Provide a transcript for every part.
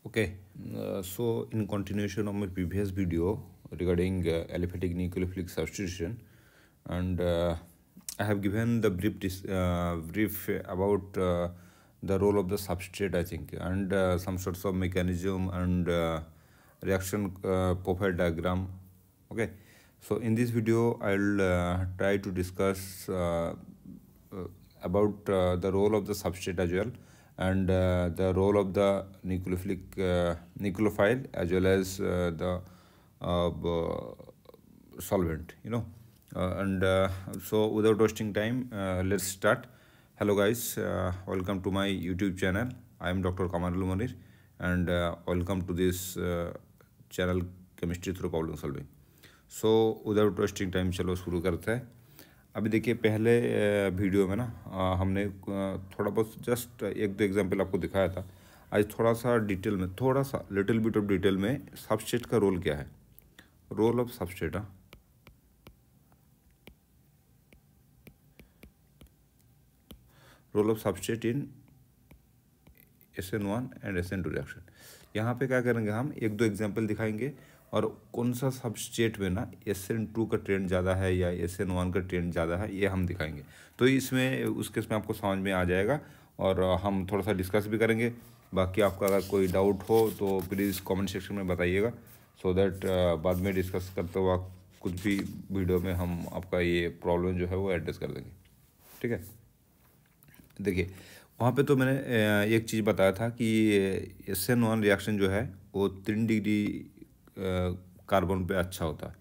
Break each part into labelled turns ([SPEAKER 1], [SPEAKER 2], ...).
[SPEAKER 1] Okay, so in continuation of my previous video regarding aliphatic nucleophilic substitution, and I have given the brief about the role of the substrate, I think, and some sorts of mechanism and reaction profile diagram. Okay, so in this video, I'll try to discuss uh, about the role of the substrate as well, and the role of the nucleophile as well as the solvent, and so without wasting time, let's start. Hello guys, welcome to my YouTube channel. I am Dr. Kamarul Munir, and welcome to this channel chemistry through problem solving. So without wasting time चलो शुरू करते हैं। अभी देखिए, पहले video में ना हमने थोड़ा बहुत जस्ट एक दो एग्जांपल आपको दिखाया था। आज थोड़ा सा डिटेल में, थोड़ा सा लिटिल बिट ऑफ डिटेल में सबस्ट्रेट का रोल क्या है, role of substrate, role of substrate in SN1 and SN2 reaction. यहाँ पे क्या करेंगे, हम एक दो एग्जांपल दिखाएंगे और कौन सा सबस्ट्रेट में ना SN2 का ट्रेंड ज़्यादा है या SN1 का ट्रेंड ज़्यादा है, ये हम दिखाएंगे। तो इसमें उस केस में आपको समझ में आ जाएगा और हम थोड़ा सा डिस्कस भी करेंगे। बाकी आपका अगर कोई डाउट हो तो प्लीज़ कमेंट सेक्शन में बताइएगा, सो दैट बाद में डिस्कस करते वक्त कुछ भी वीडियो में हम आपका ये प्रॉब्लम जो है वो एड्रेस कर देंगे। ठीक है, देखिए वहाँ पे तो मैंने एक चीज़ बताया था कि SN1 रिएक्शन जो है वो 3 डिग्री कार्बन पे अच्छा होता है,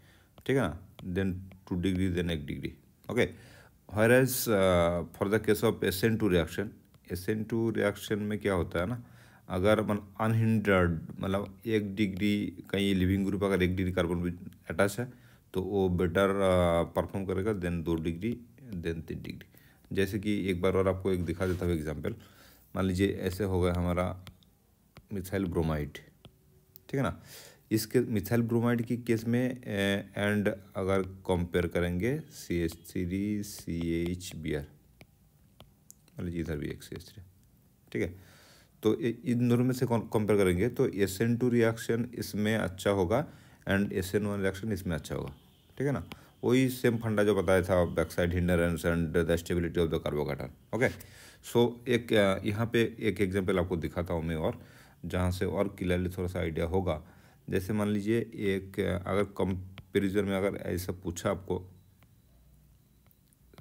[SPEAKER 1] ठीक है ना, then 2 degree, then 1 degree. Okay, where as for the case of SN2 reaction, SN2 reaction में क्या होता है ना, अगर अनहिंड्रड मतलब 1 डिग्री कहीं लिविंग ग्रुप अगर 1 डिग्री कार्बन भी अटैच है तो वो बेटर परफॉर्म करेगा देन 2 डिग्री, देन 3 डिग्री। जैसे कि एक बार और आपको एक दिखा देता हूँ एग्जांपल। मान लीजिए ऐसे हो गया हमारा मिथाइल ब्रोमाइड, ठीक है ना। इसके मिथाइल ब्रोमाइड की केस में एंड अगर कंपेयर करेंगे CH3CHBr, मान लीजिए इधर भी एक CH3, ठीक है। तो इन दोनों में से कंपेयर करेंगे तो SN2 रिएक्शन इसमें अच्छा होगा एंड SN1 रिएक्शन इसमें अच्छा होगा, ठीक है ना। वही सेम फंडा जो बताया था, back side hindrance and the stability of the carbocation. Okay, so एक यहाँ पे एक एग्जांपल आपको दिखाता हूँ मैं, और जहाँ से और क्लियरली थोड़ा सा आइडिया होगा। जैसे मान लीजिए एक अगर कंपेरिजन में अगर ऐसा पूछा आपको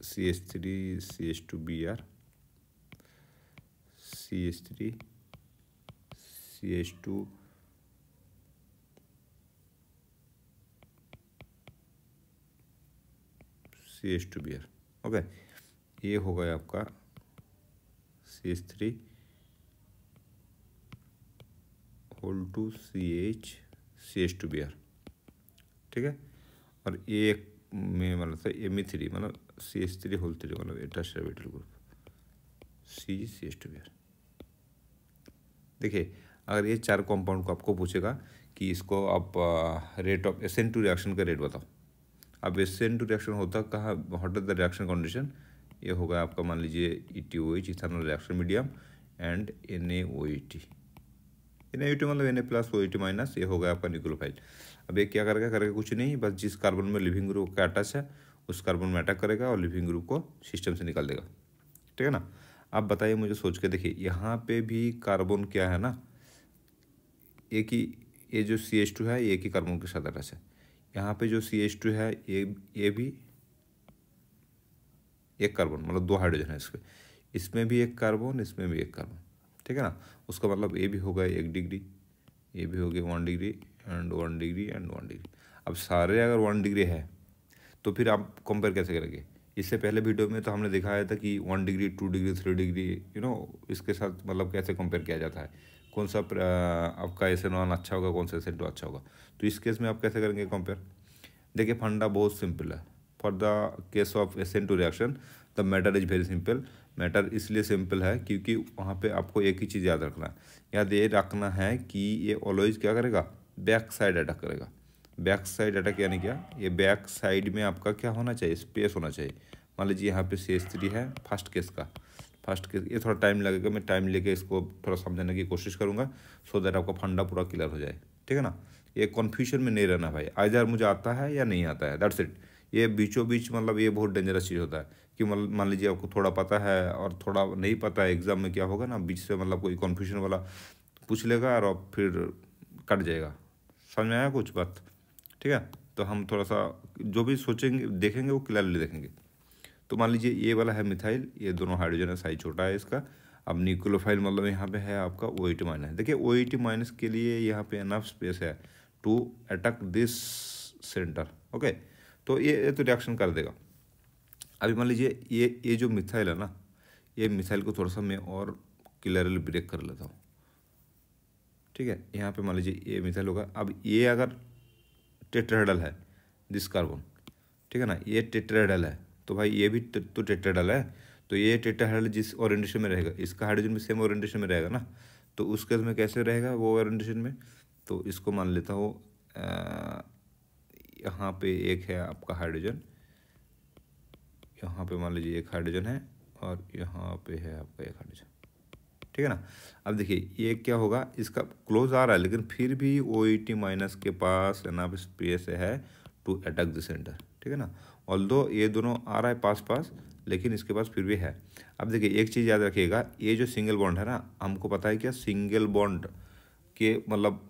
[SPEAKER 1] CH3 CH2Br, CH3 CH2 CH2Br, okay, ये हो गया आपका CH3 होल टू CH2Br, ठीक है। और एक में मतलब था Me3 मतलब CH3 होल 3 मतलब एट्रास्ट्रेबिटल ग्रुप CH2Br। देखिए, अगर ये 4 कंपाउंड को आपको पूछेगा कि इसको आप रेट ऑफ SN2 रिएक्शन का रेट बताओ। अब SN2 रिएक्शन होता कहाँ, what is the reaction condition, ये होगा आपका मान लीजिए ETOH ethanol reaction medium and NaOH, NaOH मतलब Na+OH-, ये होगा आपका न्यूक्लियोफाइल। अब ये क्या करेगा कुछ नहीं, बस जिस कार्बन में लिविंग ग्रुप का अटैच है उस कार्बन में अटैक करेगा और लिविंग ग्रुप को सिस्टम से निकाल देगा, ठीक है ना। आप बताइए मुझे सोच के, देखिए यहाँ पे भी कार्बन क्या है ना, एक ही, ये जो CH2 है ये एक ही कार्बन के साथ अटैच है। यहाँ पे जो CH2 है ये भी एक कार्बन मतलब 2 हाइड्रोजन है इसके, इसमें भी एक कार्बन, इसमें भी एक कार्बन, ठीक है ना। उसका मतलब ये भी हो गया 1 डिग्री, ये भी हो गया 1 degree and 1 degree and 1 degree. अब सारे अगर 1 डिग्री है तो फिर आप कंपेयर कैसे करेंगे। इससे पहले वीडियो में तो हमने दिखाया था कि 1 डिग्री, 2 डिग्री, 3 डिग्री, इसके साथ मतलब कैसे कंपेयर किया जाता है, कौन सा आपका SN1 अच्छा होगा, कौन सा SN2 अच्छा होगा। तो इस केस में आप कैसे करेंगे कंपेयर। देखिए फंडा बहुत सिंपल है। For the case of SN2 reaction the matter is very simple. Matter इसलिए सिंपल है क्योंकि वहाँ पे आपको एक ही चीज़ याद रखना है, याद ये रखना है कि ये ऑलवेज क्या करेगा, बैक साइड अटैक करेगा। बैक साइड अटैक यानी क्या, ये बैक साइड में आपका क्या होना चाहिए, स्पेस होना चाहिए। मान लीजिए यहाँ पे CH3 है फर्स्ट केस का, फर्स्ट केस, ये थोड़ा टाइम लगेगा, मैं टाइम लेके इसको थोड़ा समझाने की कोशिश करूँगा सो दैट आपका फंडा पूरा क्लियर हो जाए, ठीक है ना। ये कन्फ्यूजन में नहीं रहना भाई, आइदर मुझे आता है या नहीं आता है, दैट्स इट। ये बीचों बीच मतलब ये बहुत डेंजरस चीज़ होता है कि मतलब मान लीजिए आपको थोड़ा पता है और थोड़ा नहीं पता है, एग्जाम में क्या होगा ना, बीच से मतलब कोई कन्फ्यूजन वाला पूछ लेगा और फिर कट जाएगा। समझ में आया कुछ बात, ठीक है। तो हम थोड़ा सा जो भी सोचेंगे देखेंगे वो क्लियरली देखेंगे। तो मान लीजिए ये वाला है मिथाइल, ये दोनों हाइड्रोजन है, साइज छोटा है इसका। अब न्यूक्लियोफाइल मतलब यहाँ पे है आपका OH-। देखिए OH- के लिए यहाँ पे एनफ स्पेस है to attack this centre, okay. तो ये तो रिएक्शन कर देगा। अभी मान लीजिए ये जो मिथाइल है ना, ये मिथाइल को थोड़ा सा मैं और क्लियरली ब्रेक कर लेता हूँ, ठीक है। यहाँ पे मान लीजिए ये मिथाइल होगा। अब ये अगर टेट्राहेड्रल है दिस कार्बन, ठीक है ना, ये टेट्राहेड्रल है तो भाई ये भी तो टेट्राहेड्रल है। तो ये टेट्राहेड्रल जिस ओरिएंटेशन में रहेगा, इसका हाइड्रोजन भी सेम ओरिएंटेशन में रहेगा ना। तो उस केस में कैसे रहेगा वो ओरिएंटेशन में, तो इसको मान लेता हूँ यहाँ पे एक है आपका हाइड्रोजन, यहाँ पे मान लीजिए एक हाइड्रोजन है और यहाँ पे है आपका एक हाइड्रोजन, ठीक है ना। अब देखिए ये क्या होगा, इसका क्लोज आ रहा है लेकिन फिर भी OH- के पास एनफ स्पेस है टू अटैक द सेंटर, ठीक है ना। ऑल्दो ये दोनों आ रहा है पास पास, लेकिन इसके पास फिर भी है। अब देखिए एक चीज़ याद रखिएगा, ये जो सिंगल बॉन्ड है ना, हमको पता है क्या सिंगल बॉन्ड के मतलब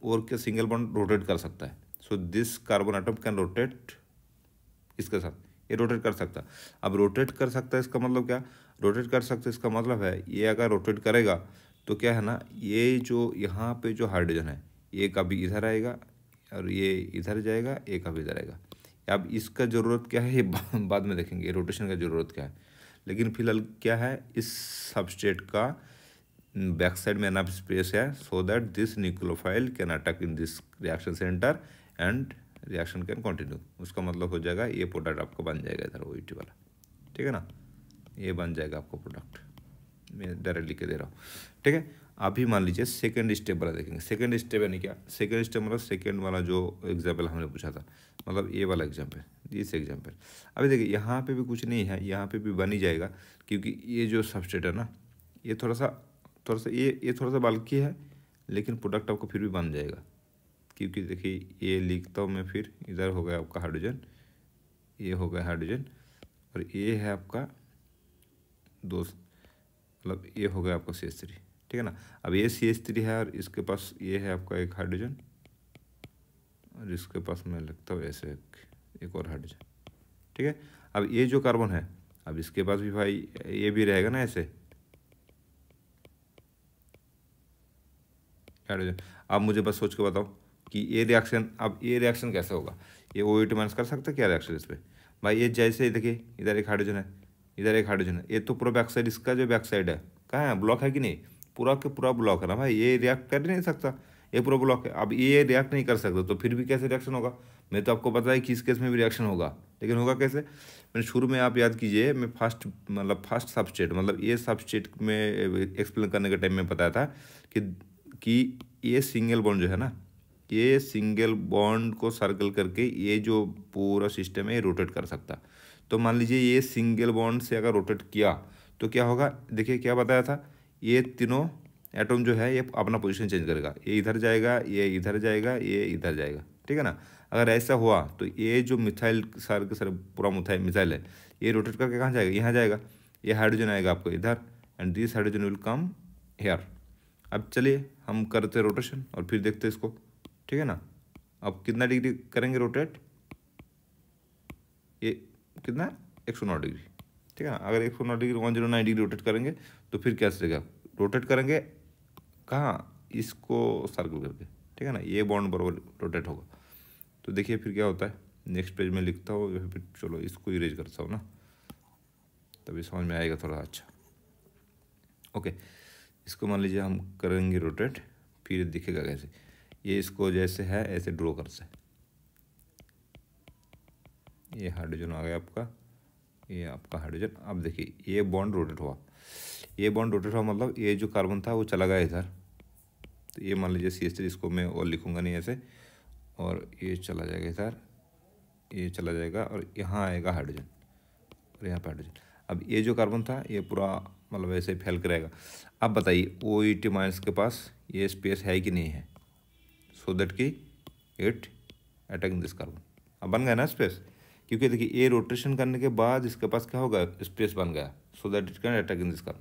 [SPEAKER 1] और क्या सिंगल बॉन्ड रोटेट कर सकता है। So this carbon atom can rotate इसके साथ, ये रोटेट कर सकता है। अब रोटेट कर सकता है इसका मतलब क्या, रोटेट कर सकते इसका मतलब है ये अगर रोटेट करेगा तो क्या है ना, ये जो यहाँ पे जो हाइड्रोजन है ये कभी इधर आएगा और ये इधर जाएगा, ये कभी इधर आएगा। अब इसका ज़रूरत क्या है ये बाद में देखेंगे, रोटेशन का ज़रूरत क्या है। लेकिन फिलहाल क्या है, इस सबस्ट्रेट का बैक साइड में एनफ स्पेस है so that this nucleophile can attack in this reaction centre and reaction can continue. उसका मतलब हो जाएगा ये प्रोडक्ट आपका बन जाएगा इधर OH वाला, ठीक है ना, ये बन जाएगा आपका प्रोडक्ट। मैं डायरेक्ट लिख के दे रहा हूँ, ठीक है। अभी मान लीजिए सेकंड स्टेप वाला देखेंगे। सेकंड स्टेप यानी क्या, सेकंड स्टेप मतलब सेकंड वाला जो एग्जाम्पल हमने पूछा था, मतलब ये वाला एग्जाम्पल, इस एग्जाम्पल। अभी देखिए यहाँ पे भी कुछ नहीं है, यहाँ पे भी बन ही जाएगा क्योंकि ये जो सबस्ट्रेट है ना, ये थोड़ा सा ये थोड़ा सा बल्कि है, लेकिन प्रोडक्ट आपको फिर भी बन जाएगा। क्योंकि देखिए ये लिखता हूँ मैं, फिर इधर हो गया आपका हाइड्रोजन, ये हो गया हाइड्रोजन और ये है आपका दोस्त, मतलब ये हो गया आपका CH3, ठीक है ना। अब ये CH3 है और इसके पास ये है आपका एक हाइड्रोजन और इसके पास मैं लिखता हूँ ऐसे एक और हाइड्रोजन, ठीक है। अब ये जो कार्बन है, अब इसके पास भी भाई ये भी रहेगा ना ऐसे हाइड्रोजन। अब मुझे बस सोच के बताओ कि ये रिएक्शन, अब ये रिएक्शन कैसे होगा, ये OH- कर सकता है क्या रिएक्शन इस पर भाई। ये जैसे देखिए इधर एक हाइड्रोजन है, इधर एक हाइड्रोजन है, ये तो पूरा बैक साइड, इसका जो बैक साइड है कहाँ है, ब्लॉक है कि नहीं, पूरा के पूरा ब्लॉक है ना भाई, ये रिएक्ट कर नहीं सकता, ये पूरा ब्लॉक है। अब ये रिएक्ट नहीं कर सकता तो फिर भी कैसे रिएक्शन होगा, मैं तो आपको पता है कि इस केस में भी रिएक्शन होगा, लेकिन होगा कैसे। मैंने शुरू में आप याद कीजिए, मैं फर्स्ट सबस्टेट मतलब ये सबस्टेट में एक्सप्लेन करने के टाइम में बताया था कि ये सिंगल बॉन्ड जो है ना, ये सिंगल बॉन्ड को सर्कल करके ये जो पूरा सिस्टम है ये रोटेट कर सकता। तो मान लीजिए ये सिंगल बॉन्ड से अगर रोटेट किया तो क्या होगा, देखिए क्या बताया था, ये तीनों एटम जो है ये अपना पोजीशन चेंज करेगा, ये इधर जाएगा, ये इधर जाएगा, ये इधर जाएगा, ठीक है ना। अगर ऐसा हुआ तो ये जो मिथाइल सारे के सारे पूरा मिथाइल है, ये रोटेट करके कहाँ जाएगा, यहाँ जाएगा, ये हाइड्रोजन आएगा आपको इधर and this hydrogen will come here. अब चलिए हम करते रोटेशन और फिर देखते इसको, ठीक है ना। अब कितना डिग्री करेंगे रोटेट, ये कितना 109 डिग्री, ठीक है ना। अगर 109 डिग्री 109 डिग्री रोटेट करेंगे तो फिर क्या चलेगा, रोटेट करेंगे कहाँ, इसको सर्कल करके, ठीक है ना, ये बॉन्ड बराबर रोटेट होगा। तो देखिए फिर क्या होता है, नेक्स्ट पेज में लिखता हूँ या फिर चलो इसको इरेज करता हूँ ना, तभी समझ में आएगा थोड़ा अच्छा। ओके, इसको मान लीजिए हम करेंगे रोटेट, फिर दिखेगा कैसे, ये इसको जैसे है ऐसे ड्रॉ करते हैं, ये हाइड्रोजन आ गया आपका, ये आपका हाइड्रोजन। अब देखिए ये बॉन्ड रोटेट हुआ, ये बॉन्ड रोटेट हुआ मतलब ये जो कार्बन था वो चला गया इधर, तो ये मान लीजिए CH3, इसको मैं और लिखूँगा नहीं ऐसे, और ये चला जाएगा इधर, ये चला जाएगा और यहाँ आएगा हाइड्रोजन और यहाँ पे हाइड्रोजन। अब ये जो कार्बन था ये पूरा मतलब ऐसे ही फैल करेगा। अब बताइए OH माइनस के पास ये स्पेस है कि नहीं है, सो दैट कि इट अटैकिंग दिस कार्बन। अब बन गया ना स्पेस, क्योंकि देखिए ये रोटेशन करने के बाद इसके पास क्या होगा, स्पेस बन गया, so that it can attack in this carbon.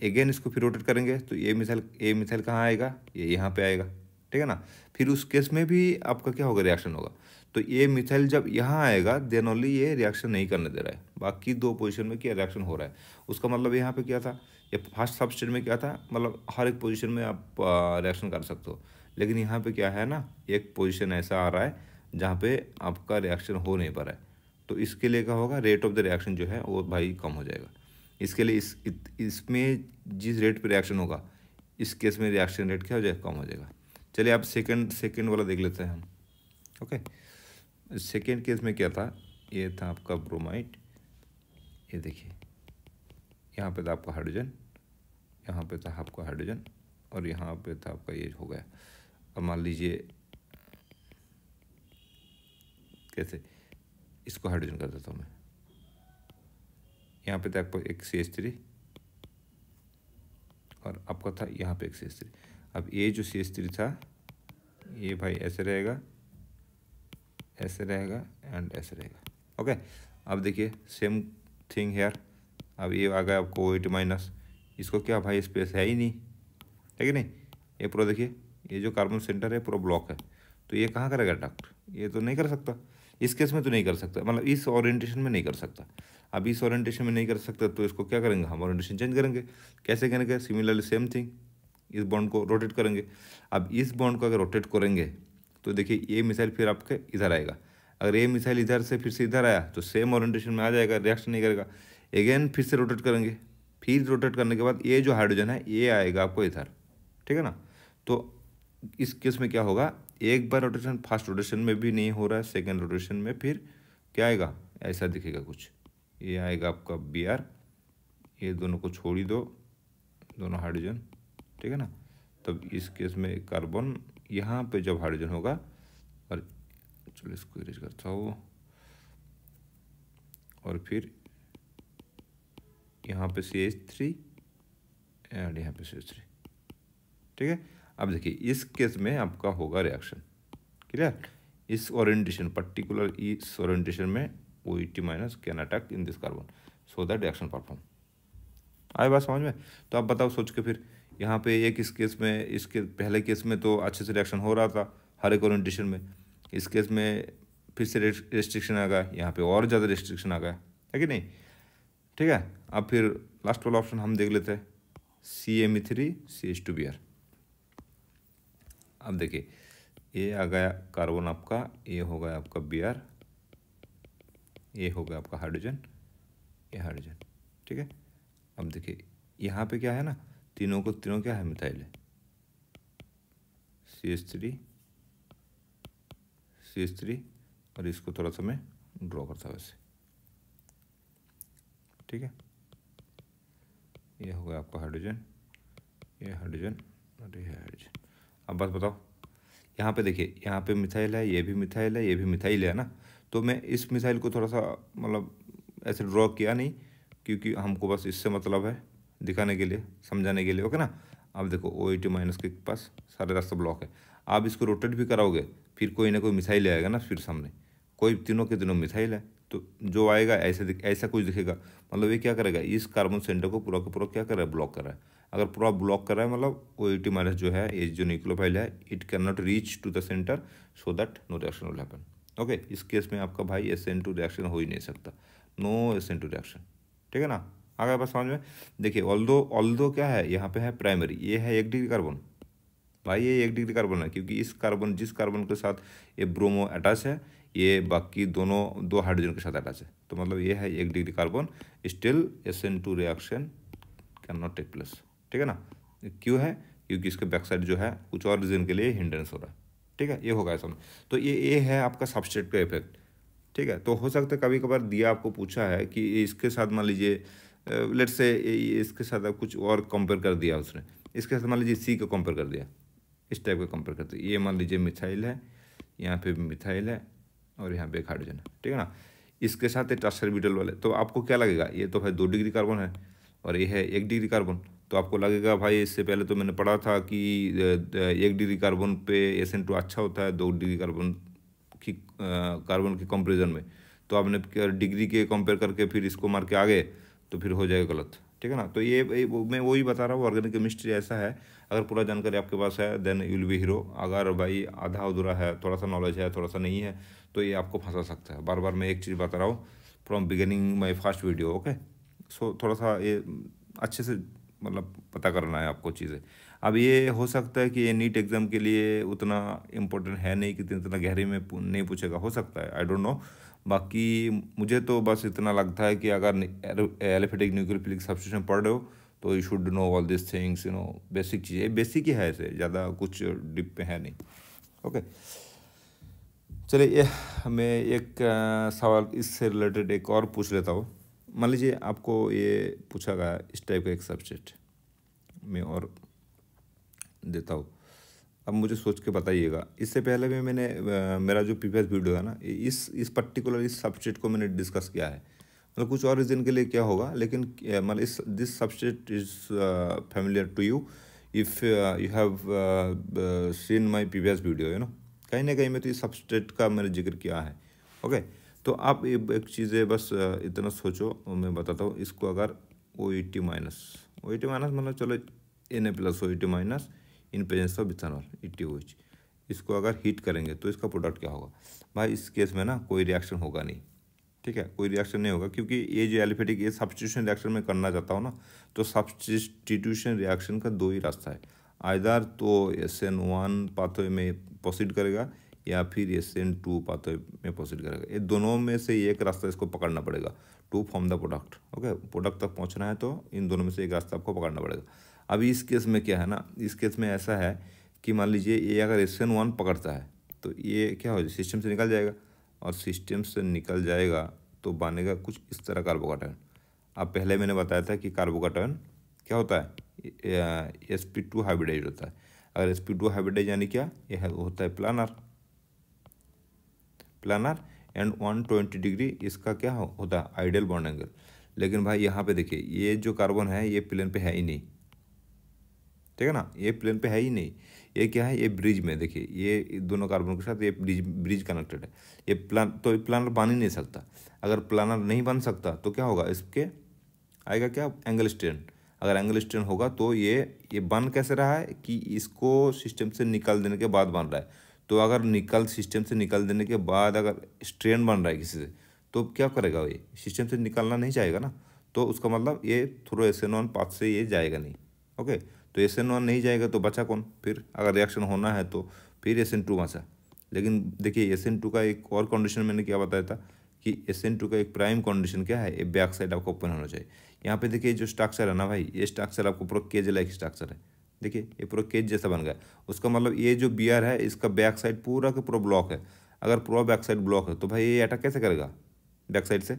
[SPEAKER 1] Again इसको फिर रोटेट करेंगे तो ये मिसाइल कहाँ आएगा, ये यहाँ पे आएगा, ठीक है ना। फिर उस केस में भी आपका क्या होगा, रिएक्शन होगा। तो ये मिसाइल जब यहाँ आएगा देन ओनली ये रिएक्शन नहीं करने दे रहा है, बाकी दो पोजीशन में क्या रिएक्शन हो रहा है। उसका मतलब यहाँ पे क्या था, ये फर्स्ट सबस्टेट में क्या था, मतलब हर एक पोजीशन में आप रिएक्शन कर सकते हो। लेकिन यहाँ पे क्या है ना, एक पोजीशन ऐसा आ रहा है जहाँ पे आपका रिएक्शन हो नहीं पा रहा है, तो इसके लिए क्या होगा, रेट ऑफ द रिएक्शन जो है वो भाई कम हो जाएगा। इसके लिए इसमें जिस रेट पे रिएक्शन होगा, इस केस में रिएक्शन रेट क्या हो जाएगा, कम हो जाएगा। चलिए आप सेकंड वाला देख लेते हैं हम। ओके, सेकंड केस में क्या था, ये था आपका ब्रोमाइड, ये देखिए यहाँ पे था आपका हाइड्रोजन, यहाँ पे था आपका हाइड्रोजन, और यहाँ पे था आपका ये हो गया। अब मान लीजिए कैसे, इसको हाइड्रोजन कर देता हूँ मैं, यहाँ पे था आपका एक CH3 और आपका था यहाँ पे एक CH3। अब ये जो CH3 था ये भाई ऐसे रहेगा, ऐसे रहेगा एंड ऐसे रहेगा। ओके, अब देखिए सेम थिंग हेयर। अब ये आ गया आपको OH माइनस, इसको क्या भाई स्पेस है ही नहीं, है कि नहीं। ये पूरा देखिए, ये जो कार्बन सेंटर है पूरा ब्लॉक है, तो ये कहाँ करेगा डक्ट, ये तो नहीं कर सकता, इस केस में तो नहीं कर सकता, मतलब इस ओरिएंटेशन में नहीं कर सकता। अब इस ओरिएंटेशन में नहीं कर सकता तो इसको क्या करेंगे, हम ओरिएंटेशन चेंज करेंगे। कैसे करेंगे, सिमिलरली सेम थिंग, इस बॉन्ड को रोटेट करेंगे। अब इस बॉन्ड को अगर रोटेट करेंगे तो देखिए ये मिसाइल फिर आपके इधर आएगा, अगर ये मिसाइल इधर से फिर से इधर आया तो सेम ओरिएंटेशन में आ जाएगा, रिएक्शन नहीं करेगा। अगेन फिर से रोटेट करेंगे, फिर रोटेट करने के बाद ये जो हाइड्रोजन है ये आएगा आपको इधर, ठीक है ना। तो इस केस में क्या होगा, एक बार रोटेशन फर्स्ट रोटेशन में भी नहीं हो रहा है, सेकेंड रोटेशन में फिर क्या आएगा, ऐसा दिखेगा कुछ, ये आएगा आपका Br, ये दोनों को छोड़ ही दो, दोनों हाइड्रोजन, ठीक है ना। तब इस केस में कार्बन यहाँ पे जब हाइड्रोजन होगा, और चलो इसको इरेज करता हूँ, और फिर यहाँ पे CH3 एंड यहाँ पे CH3, ठीक है। अब देखिए इस केस में आपका होगा रिएक्शन, क्लियर। इस ओरिएंटेशन पर्टिकुलर इस ओरिएंटेशन में OH minus can attack in this carbon, so that reaction perform. आए बात समझ में। तो आप बताओ सोच के, फिर यहाँ पे एक इस केस में, इसके पहले केस में तो अच्छे से रिएक्शन हो रहा था हर एक ओरिएंटेशन में, इस केस में फिर से रेस्ट्रिक्शन आ गया, यहाँ पे और ज़्यादा रेस्ट्रिक्शन आ गया, है कि नहीं, ठीक है। अब फिर लास्ट वाला ऑप्शन हम देख लेते हैं, CmE3CH2Br। अब देखिए ये आ गया कार्बन आपका, ये हो गया आपका Br, ये हो गया आपका हाइड्रोजन, ये हाइड्रोजन, ठीक है। अब देखिए यहाँ पे क्या है ना, तीनों क्या है, मिथाइल है, CH3 और इसको थोड़ा सा मैं ड्रॉ करता हूँ वैसे, ठीक है। ये हो गया आपका हाइड्रोजन, ये हाइड्रोजन और ये हाइड्रोजन। अब बस बताओ, यहाँ पे देखिए, यहाँ पे मिथाइल है, ये भी मिथाइल है, ये भी मिथाइल है ना। तो मैं इस मिसाइल को थोड़ा सा मतलब ऐसे ड्रॉ किया नहीं, क्योंकि हमको बस इससे मतलब है दिखाने के लिए, समझाने के लिए, ओके ना। अब देखो OH माइनस के पास सारे रास्ता ब्लॉक है, आप इसको रोटेट भी कराओगे फिर कोई ना कोई मिसाइल आएगा ना फिर सामने, कोई तीनों के तीनों मिसाइल है, तो जो आएगा ऐसा कुछ दिखेगा, मतलब ये क्या करेगा, इस कार्बन सेंटर को पूरा का पूरा क्या कर रहा है, ब्लॉक कर रहा है। अगर पूरा ब्लॉक कर रहा है मतलब OH माइनस जो है, ये जो न्यूक्लियोफाइल है, it can not reach to the centre, so that no reaction will happen. Okay, इस केस में आपका भाई SN2 रिएक्शन हो ही नहीं सकता, नो SN2 रिएक्शन, ठीक है ना। आ गया बस समझ में। देखिए ऑल्दो क्या है, यहाँ पे है प्राइमरी, ये है 1 डिग्री कार्बन, भाई ये 1 डिग्री कार्बन है, क्योंकि जिस कार्बन के साथ ये ब्रोमो अटैच है, ये बाकी दो हाइड्रोजन के साथ अटैच है, तो मतलब ये है 1 degree carbon, still SN2 reaction can not take place, ठीक है ना। क्यों है, क्योंकि इसके बैक साइड जो है कुछ और रीजन के लिए हिंड्रेंस हो रहा है, ठीक है। ये होगा समझ। तो ये है आपका सबस्ट्रेट का इफेक्ट, ठीक है। तो हो सकता है कभी कभार दिया आपको पूछा है कि इसके साथ मान लीजिए लेट्स से इसके साथ आप कुछ और कंपेयर कर दिया उसने, इसके साथ मान लीजिए C को कंपेयर कर दिया, इस टाइप का कंपेयर करते हैं। ये मान लीजिए मिथाइल है, यहाँ पे भी मिथाइल है और यहाँ पे एक हाइड्रोजन है, ठीक है ना। इसके साथ एक टर्सरी ब्यूटाइल वाले, तो आपको क्या लगेगा, ये तो भाई 2 डिग्री कार्बन है, और ये है 1 डिग्री कार्बन। तो आपको लगेगा भाई इससे पहले तो मैंने पढ़ा था कि 1 डिग्री कार्बन पे SN2 अच्छा होता है 2 डिग्री कार्बन की कंपेरिजन में। तो आपने डिग्री के कंपेयर करके फिर इसको मार के आ गए तो फिर हो जाएगा गलत, ठीक है ना। तो मैं वही बता रहा हूँ, ऑर्गेनिक केमिस्ट्री ऐसा है, अगर पूरा जानकारी आपके पास है then you will be hero. अगर भाई आधा अधूरा है, थोड़ा सा नॉलेज है, थोड़ा सा नहीं है, तो ये आपको फंसा सकता है। बार बार मैं एक चीज़ बता रहा हूँ from beginning my first video, okay. So थोड़ा सा ये अच्छे से मतलब पता करना है आपको चीज़ें। अब ये हो सकता है कि ये नीट एग्ज़ाम के लिए उतना इम्पोर्टेंट है नहीं कि इतना गहरे में नहीं पूछेगा, हो सकता है, आई डोंट नो। बाकी मुझे तो बस इतना लगता है कि अगर एलिफेटिक न्यूक्लियोफिलिक सब्स्टिट्यूशन पढ़ रहे हो तो you should know all this things, basic चीज़ें, बेसिक ही है, ऐसे ज़्यादा कुछ डिप पे है नहीं, ओके। चलिए मैं एक सवाल इससे रिलेटेड एक और पूछ लेता हूँ। मान लीजिए आपको ये पूछा गया इस टाइप का एक सब्जेक्ट में और देता हूँ, अब मुझे सोच के बताइएगा। इससे पहले भी मैंने मेरा जो प्रीवियस वीडियो है ना, इस पर्टिकुलर इस सब्जेक्ट को मैंने डिस्कस किया है, मतलब कुछ और रीज़न के लिए क्या होगा, लेकिन मतलब this subject is familiar to you if you have seen my previous video, कहीं ना कहीं में तो इस सब्जेक्ट का मैंने जिक्र किया है, ओके। तो आप एक चीज़ें बस इतना सोचो, मैं बताता हूँ इसको। अगर OET माइनस मतलब चलो Na+ OET minus in presence of ethanol ETOH, इसको अगर हीट करेंगे तो इसका प्रोडक्ट क्या होगा। भाई इस केस में ना कोई रिएक्शन होगा नहीं, ठीक है, कोई रिएक्शन नहीं होगा, क्योंकि ये जो एलिफेटिक ये सब्स्टिट्यूशन रिएक्शन में करना चाहता हूँ ना, तो सब्स्टिट्यूशन रिएक्शन का 2 ही रास्ता है, आइदर तो SN1 पाथवे में प्रोसीड करेगा या फिर SN2 पाथवे में प्रोसीड करेगा। ये दोनों में से एक रास्ता इसको पकड़ना पड़ेगा to form the product, okay. Product तक पहुँचना है तो इन दोनों में से एक रास्ता आपको पकड़ना पड़ेगा। अभी इस केस में क्या है ना, इस केस में ऐसा है कि मान लीजिए ये अगर SN1 पकड़ता है तो ये क्या हो जाए, सिस्टम से निकल जाएगा, और सिस्टम से निकल जाएगा तो बनेगा कुछ इस तरह कार्बोकैटायन। अब पहले मैंने बताया था कि कार्बोकैटायन क्या होता है, sp2 हाइब्रिडाइज होता है। अगर sp2 हाइब्रिडाइज यानी क्या, यह होता है प्लानर एंड 120 डिग्री इसका क्या होता है, आइडियल बॉन्ड एंगल। लेकिन भाई यहाँ पे देखिए ये जो कार्बन है ये प्लेन पे है ही नहीं, ठीक है ना, ये प्लेन पे है ही नहीं। ये क्या है, ये ब्रिज में, देखिए ये दोनों कार्बन के साथ ये ब्रिज कनेक्टेड है। ये प्लानर बन ही नहीं सकता। अगर प्लानर नहीं बन सकता तो क्या होगा, इसके आएगा क्या, एंगल स्ट्रेन। अगर एंगल स्ट्रेन होगा तो ये बन कैसे रहा है कि इसको सिस्टम से निकाल देने के बाद बन रहा है। तो अगर सिस्टम से निकाल देने के बाद अगर स्ट्रेन बन रहा है किसी से, तो क्या करेगा, ये सिस्टम से निकालना नहीं चाहेगा ना, तो उसका मतलब ये थ्रू SN1 पाथ से ये जाएगा नहीं, ओके। तो SN1 नहीं जाएगा तो बचा कौन, फिर अगर रिएक्शन होना है तो फिर SN2 बचा। लेकिन देखिए SN2 का एक और कंडीशन मैंने क्या बताया था कि SN2 का एक प्राइम कंडीशन क्या है, ये बैक साइड आपको ओपन होना चाहिए। यहाँ पे देखिए जो स्ट्रक्चर है ना भाई, ये स्ट्रक्चर आपको पूरा केज लाइक स्ट्रक्चर है, देखिए ये पूरा केज जैसा बन गया। उसका मतलब ये जो BR है इसका बैक साइड पूरा का पूरा ब्लॉक है। अगर पूरा बैक साइड ब्लॉक है तो भाई ये अटैक कैसे करेगा, बैक साइड से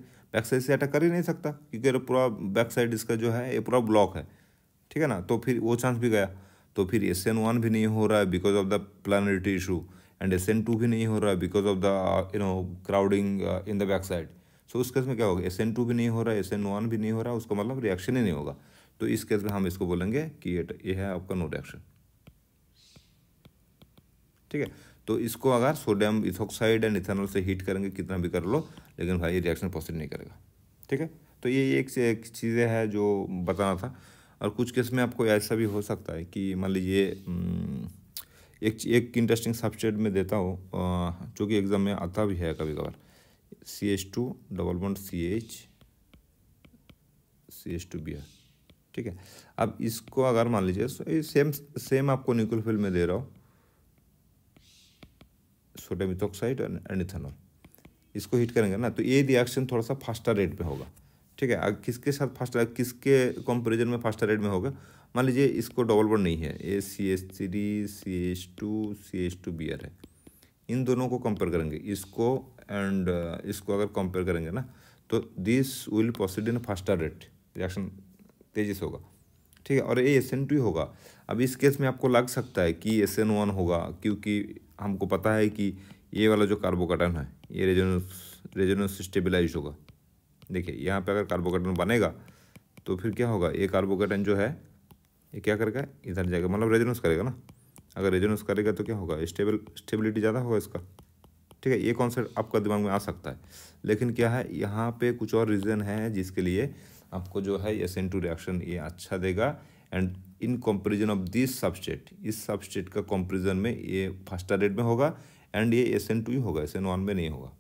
[SPEAKER 1] अटैक कर ही नहीं सकता, क्योंकि पूरा बैक साइड इसका जो है ये पूरा ब्लॉक है, ठीक है ना। तो फिर वो चांस भी गया। तो फिर SN1 भी नहीं हो रहा है because of the planarity issue, and SN2 भी नहीं हो रहा है because of the crowding in the back side. So उस केस में क्या होगा, SN2 भी नहीं हो रहा है, SN1 भी नहीं हो रहा है, उसका मतलब रिएक्शन ही नहीं होगा। तो इस केस में हम इसको बोलेंगे कि ये है आपका नो रिएक्शन, ठीक है। तो इसको अगर सोडियम इथोक्साइड एंड इथेनॉल से हीट करेंगे कितना भी कर लो, लेकिन भाई रिएक्शन प्रोसीड नहीं करेगा, ठीक है। तो ये एक से एक चीज़ें हैं जो बताना था। और कुछ केस में आपको ऐसा भी हो सकता है कि मान लीजिए एक इंटरेस्टिंग सब्जेक्ट में देता हूँ जो कि एग्ज़ाम में आता भी है कभी कभार, CH2 डबल बॉन्ड CH2Br, ठीक है। अब इसको अगर मान लीजिए सेम आपको न्यूक्लियोफिल में दे रहा हूँ, सोडियम इथोक्साइड एंड इथेनॉल, इसको हीट करेंगे ना तो ये रिएक्शन थोड़ा सा फास्टर रेट पे होगा, ठीक है। किसके साथ फास्टर, किसके कंपैरिजन में फास्टर रेट में होगा, मान लीजिए इसको डबल बॉन्ड नहीं है, ये CH3 CH2Br है, इन दोनों को कंपेयर करेंगे, इसको एंड इसको अगर कंपेयर करेंगे ना तो this will proceed in faster rate, reaction तेजी से होगा, ठीक है। और ये SN2 होगा। अब इस केस में आपको लग सकता है कि SN1 होगा, क्योंकि हमको पता है कि ये वाला जो कार्बोकैटायन है ये रेजोनेंस स्टेबिलाइज होगा। देखिए यहाँ पे अगर कार्बोकैटायन बनेगा तो फिर क्या होगा, ये कार्बोकेटाइन जो है ये क्या करेगा, इधर जाएगा, मतलब रेजोनेंस करेगा ना। अगर रेजोनेंस करेगा तो क्या होगा, स्टेबिलिटी ज़्यादा होगा इसका। ठीक है, ये कॉन्सेप्ट आपका दिमाग में आ सकता है, लेकिन क्या है यहाँ पे कुछ और रीज़न है जिसके लिए आपको जो है SN2 रिएक्शन ये अच्छा देगा। And in comparison of this substrate, इस सबस्टेट का कंपैरिजन में ये फास्टर रेट में होगा, एंड ये SN2 ही होगा, SN1 में नहीं होगा।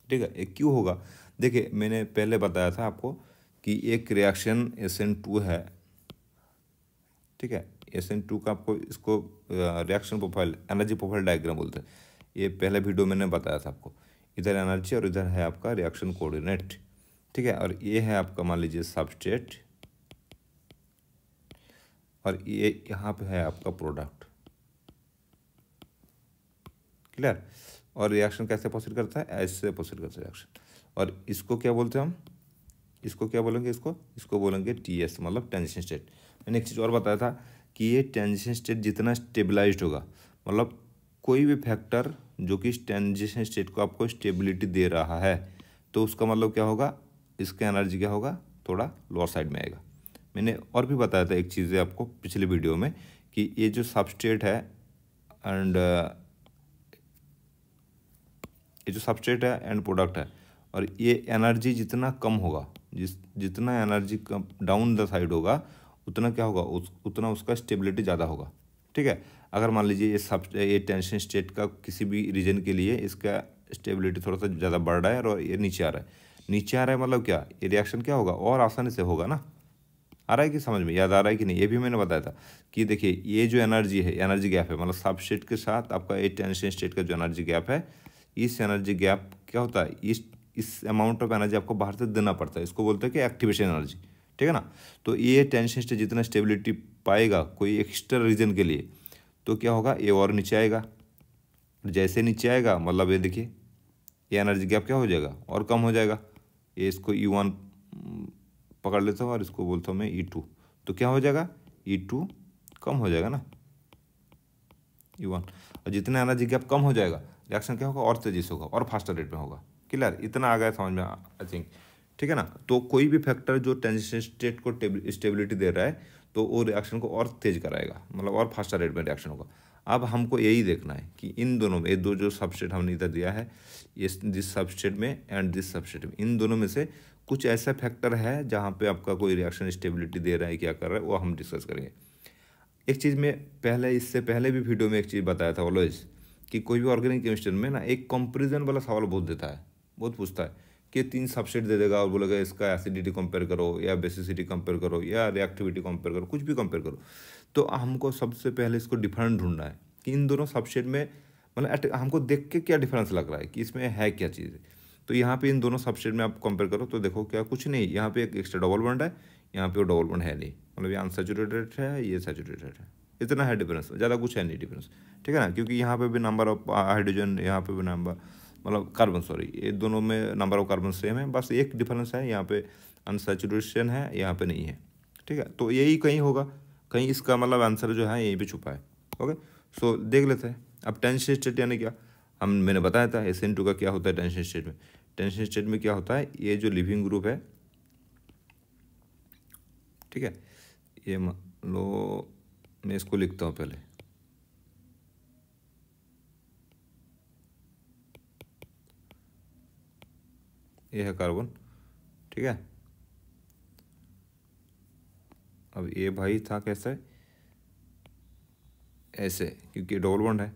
[SPEAKER 1] ठीक है, ये क्यों होगा, देखिए मैंने पहले बताया था आपको कि एक रिएक्शन SN2 है। ठीक है, SN2 का आपको इसको reaction profile, energy profile diagram बोलते हैं। ये पहले वीडियो मैंने बताया था आपको, इधर एनर्जी और इधर है आपका रिएक्शन कोऑर्डिनेट। ठीक है, और ये है आपका मान लीजिए सबस्ट्रेट, और ये यहाँ पे है आपका प्रोडक्ट। क्लियर। और रिएक्शन कैसे प्रोसीड करता है, ऐसे प्रोसीड करता है रिएक्शन। और इसको क्या बोलते हैं हम, इसको क्या बोलेंगे, इसको बोलेंगे TS, मतलब ट्रांजिशन स्टेट। मैंने एक चीज़ और बताया था कि ये ट्रांजिशन स्टेट जितना स्टेबलाइज्ड होगा, मतलब कोई भी फैक्टर जो कि ट्रांजिशन स्टेट को आपको स्टेबिलिटी दे रहा है, तो उसका मतलब क्या होगा, इसका एनर्जी क्या होगा, थोड़ा लोअर साइड में आएगा। मैंने और भी बताया था एक चीज़ आपको पिछले वीडियो में कि ये जो सबस्ट्रेट है एंड ये जो सबस्ट्रेट है एंड प्रोडक्ट है, और ये एनर्जी जितना कम होगा, जितना energy come down the side होगा, उतना क्या होगा, उतना उसका स्टेबिलिटी ज़्यादा होगा। ठीक है, अगर मान लीजिए ये टेंशन स्टेट का किसी भी रीजन के लिए इसका स्टेबिलिटी थोड़ा सा ज़्यादा बढ़ रहा है और ये नीचे आ रहा है, नीचे आ रहा है मतलब क्या, ये रिएक्शन क्या होगा, और आसानी से होगा ना। आ रहा है कि समझ में, याद आ रहा है कि नहीं, ये भी मैंने बताया था कि देखिए ये जो एनर्जी है, एनर्जी गैप है, मतलब सबस्टेट के साथ आपका ये टेंशन स्टेट का जो एनर्जी गैप है, इस एनर्जी गैप क्या होता है, इस अमाउंट ऑफ एनर्जी आपको बाहर से देना पड़ता है, इसको बोलते हैं कि एक्टिवेशन एनर्जी। ठीक है ना। तो ये टेंशन स्टेट जितना स्टेबिलिटी पाएगा कोई एक्स्ट्रा रीजन के लिए, तो क्या होगा, ये और नीचे आएगा। जैसे नीचे आएगा मतलब ये देखिए ये एनर्जी गैप क्या हो जाएगा, और कम हो जाएगा। ये इसको E1 पकड़ लेता हूँ और इसको बोलता हूँ मैं E2, तो क्या हो जाएगा, E2 कम हो जाएगा ना E1। और जितना एनर्जी गैप कम हो जाएगा, रिएक्शन क्या होगा, और तेजी से होगा और फास्टर रेट में होगा। क्लियर, इतना आ गया समझ में आई थिंक। ठीक है ना। तो कोई भी फैक्टर जो ट्रांजिशन स्टेट को स्टेबिलिटी दे रहा है, तो वो रिएक्शन को और तेज कराएगा, मतलब और फास्टर रेट में रिएक्शन होगा। अब हमको यही देखना है कि इन दोनों में, ये दो जो सबस्टेट हमने इधर दिया है, ये दिस सबस्टेट में एंड दिस सबस्टेट में, इन दोनों में से कुछ ऐसा फैक्टर है जहाँ पे आपका कोई रिएक्शन स्टेबिलिटी दे रहा है, क्या कर रहा है, वो हम डिस्कस करेंगे। एक चीज़ में पहले, इससे पहले भी वीडियो में एक चीज़ बताया था ऑलवेज, कि कोई भी ऑर्गेनिक केमिस्ट्री में ना एक कंपैरिजन वाला सवाल बहुत देता है, बहुत पूछता है कि 3 सबसेट दे देगा और बोलेगा इसका एसिडिटी कंपेयर करो, या बेसिसिटी कंपेयर करो, या रिएक्टिविटी कंपेयर करो, कुछ भी कंपेयर करो। तो हमको सबसे पहले इसको डिफरेंस ढूंढना है कि इन दोनों सबसेट में, मतलब हमको देख के क्या डिफरेंस लग रहा है कि इसमें है क्या चीज़। तो यहाँ पे इन दोनों सबसेट में आप कंपेयर करो तो देखो क्या, कुछ नहीं, यहाँ पे एक एक्स्ट्रा डबल बॉन्ड है, यहाँ पे वो डबल बॉन्ड है नहीं, मतलब ये अनसैचुरेटेड है, ये सैचुरेटेड है, इतना है डिफरेंस, ज़्यादा कुछ है नहीं डिफरेंस। ठीक है ना, क्योंकि यहाँ पे भी नंबर ऑफ हाइड्रोजन, यहाँ पे भी नंबर, मतलब कार्बन, सॉरी, ये दोनों में नंबर ऑफ कार्बन सेम है, बस एक डिफरेंस है, यहाँ पे अनसैचुरेशन है, यहाँ पे नहीं है। ठीक है, तो यही कहीं होगा, कहीं इसका मतलब आंसर जो है यहीं पे छुपा है। ओके, सो देख लेते हैं। अब टेंशन स्टेट यानी क्या, मैंने बताया था SN2 का क्या होता है टेंशन स्टेट में। टेंशन स्टेट में क्या होता है, ये जो लिविंग ग्रुप है, ठीक है, ये लो मैं इसको लिखता हूँ पहले, ये है कार्बन। ठीक है, अब ये भाई था कैसा है, ऐसे, क्योंकि डबल बॉन्ड है,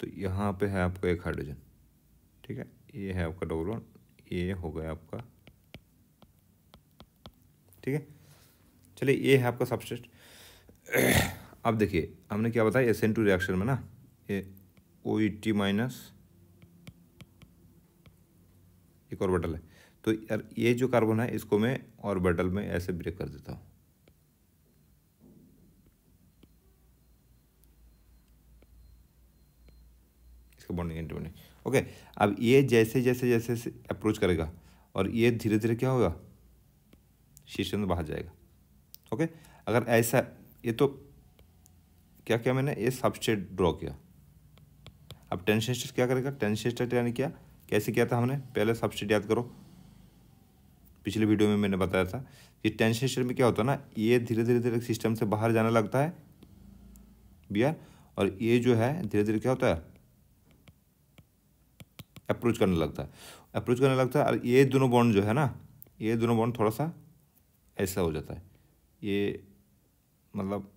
[SPEAKER 1] तो यहाँ पे है आपका एक हाइड्रोजन। ठीक है, ये है आपका डबल बॉन्ड, ये हो गया आपका। ठीक है, चलिए ये है आपका सबस्ट्रेट। अब देखिए हमने क्या बताया, SN2 रिएक्शन में ना ये OET माइनस एक ऑर्बिटल है, तो यार ये जो कार्बन है इसको मैं ऑर्बिटल में ऐसे ब्रेक कर देता हूँ। इसका बॉन्डिंग एंटी बॉन्डिंग। ओके, अब ये जैसे जैसे जैसे अप्रोच करेगा और ये धीरे धीरे क्या होगा, शीशे में बाहर जाएगा। ओके, अगर ऐसा, ये तो क्या क्या मैंने ये सबस्ट्रेट ड्रॉ किया। अब टेंशन स्टेट क्या करेगा, टेंशन स्टेट यानी क्या, कैसे किया था हमने, पहले सबस्ट्रेट याद करो, पिछले वीडियो में मैंने बताया था कि टेंशन स्टेट में क्या होता है ना, ये धीरे धीरे धीरे सिस्टम से बाहर जाने लगता है बियर, और ये जो है धीरे धीरे क्या होता है, अप्रोच करने लगता है, अप्रोच करने लगता है। और ये दोनों बॉन्ड जो है ना, ये दोनों बॉन्ड थोड़ा सा ऐसा हो जाता है, ये मतलब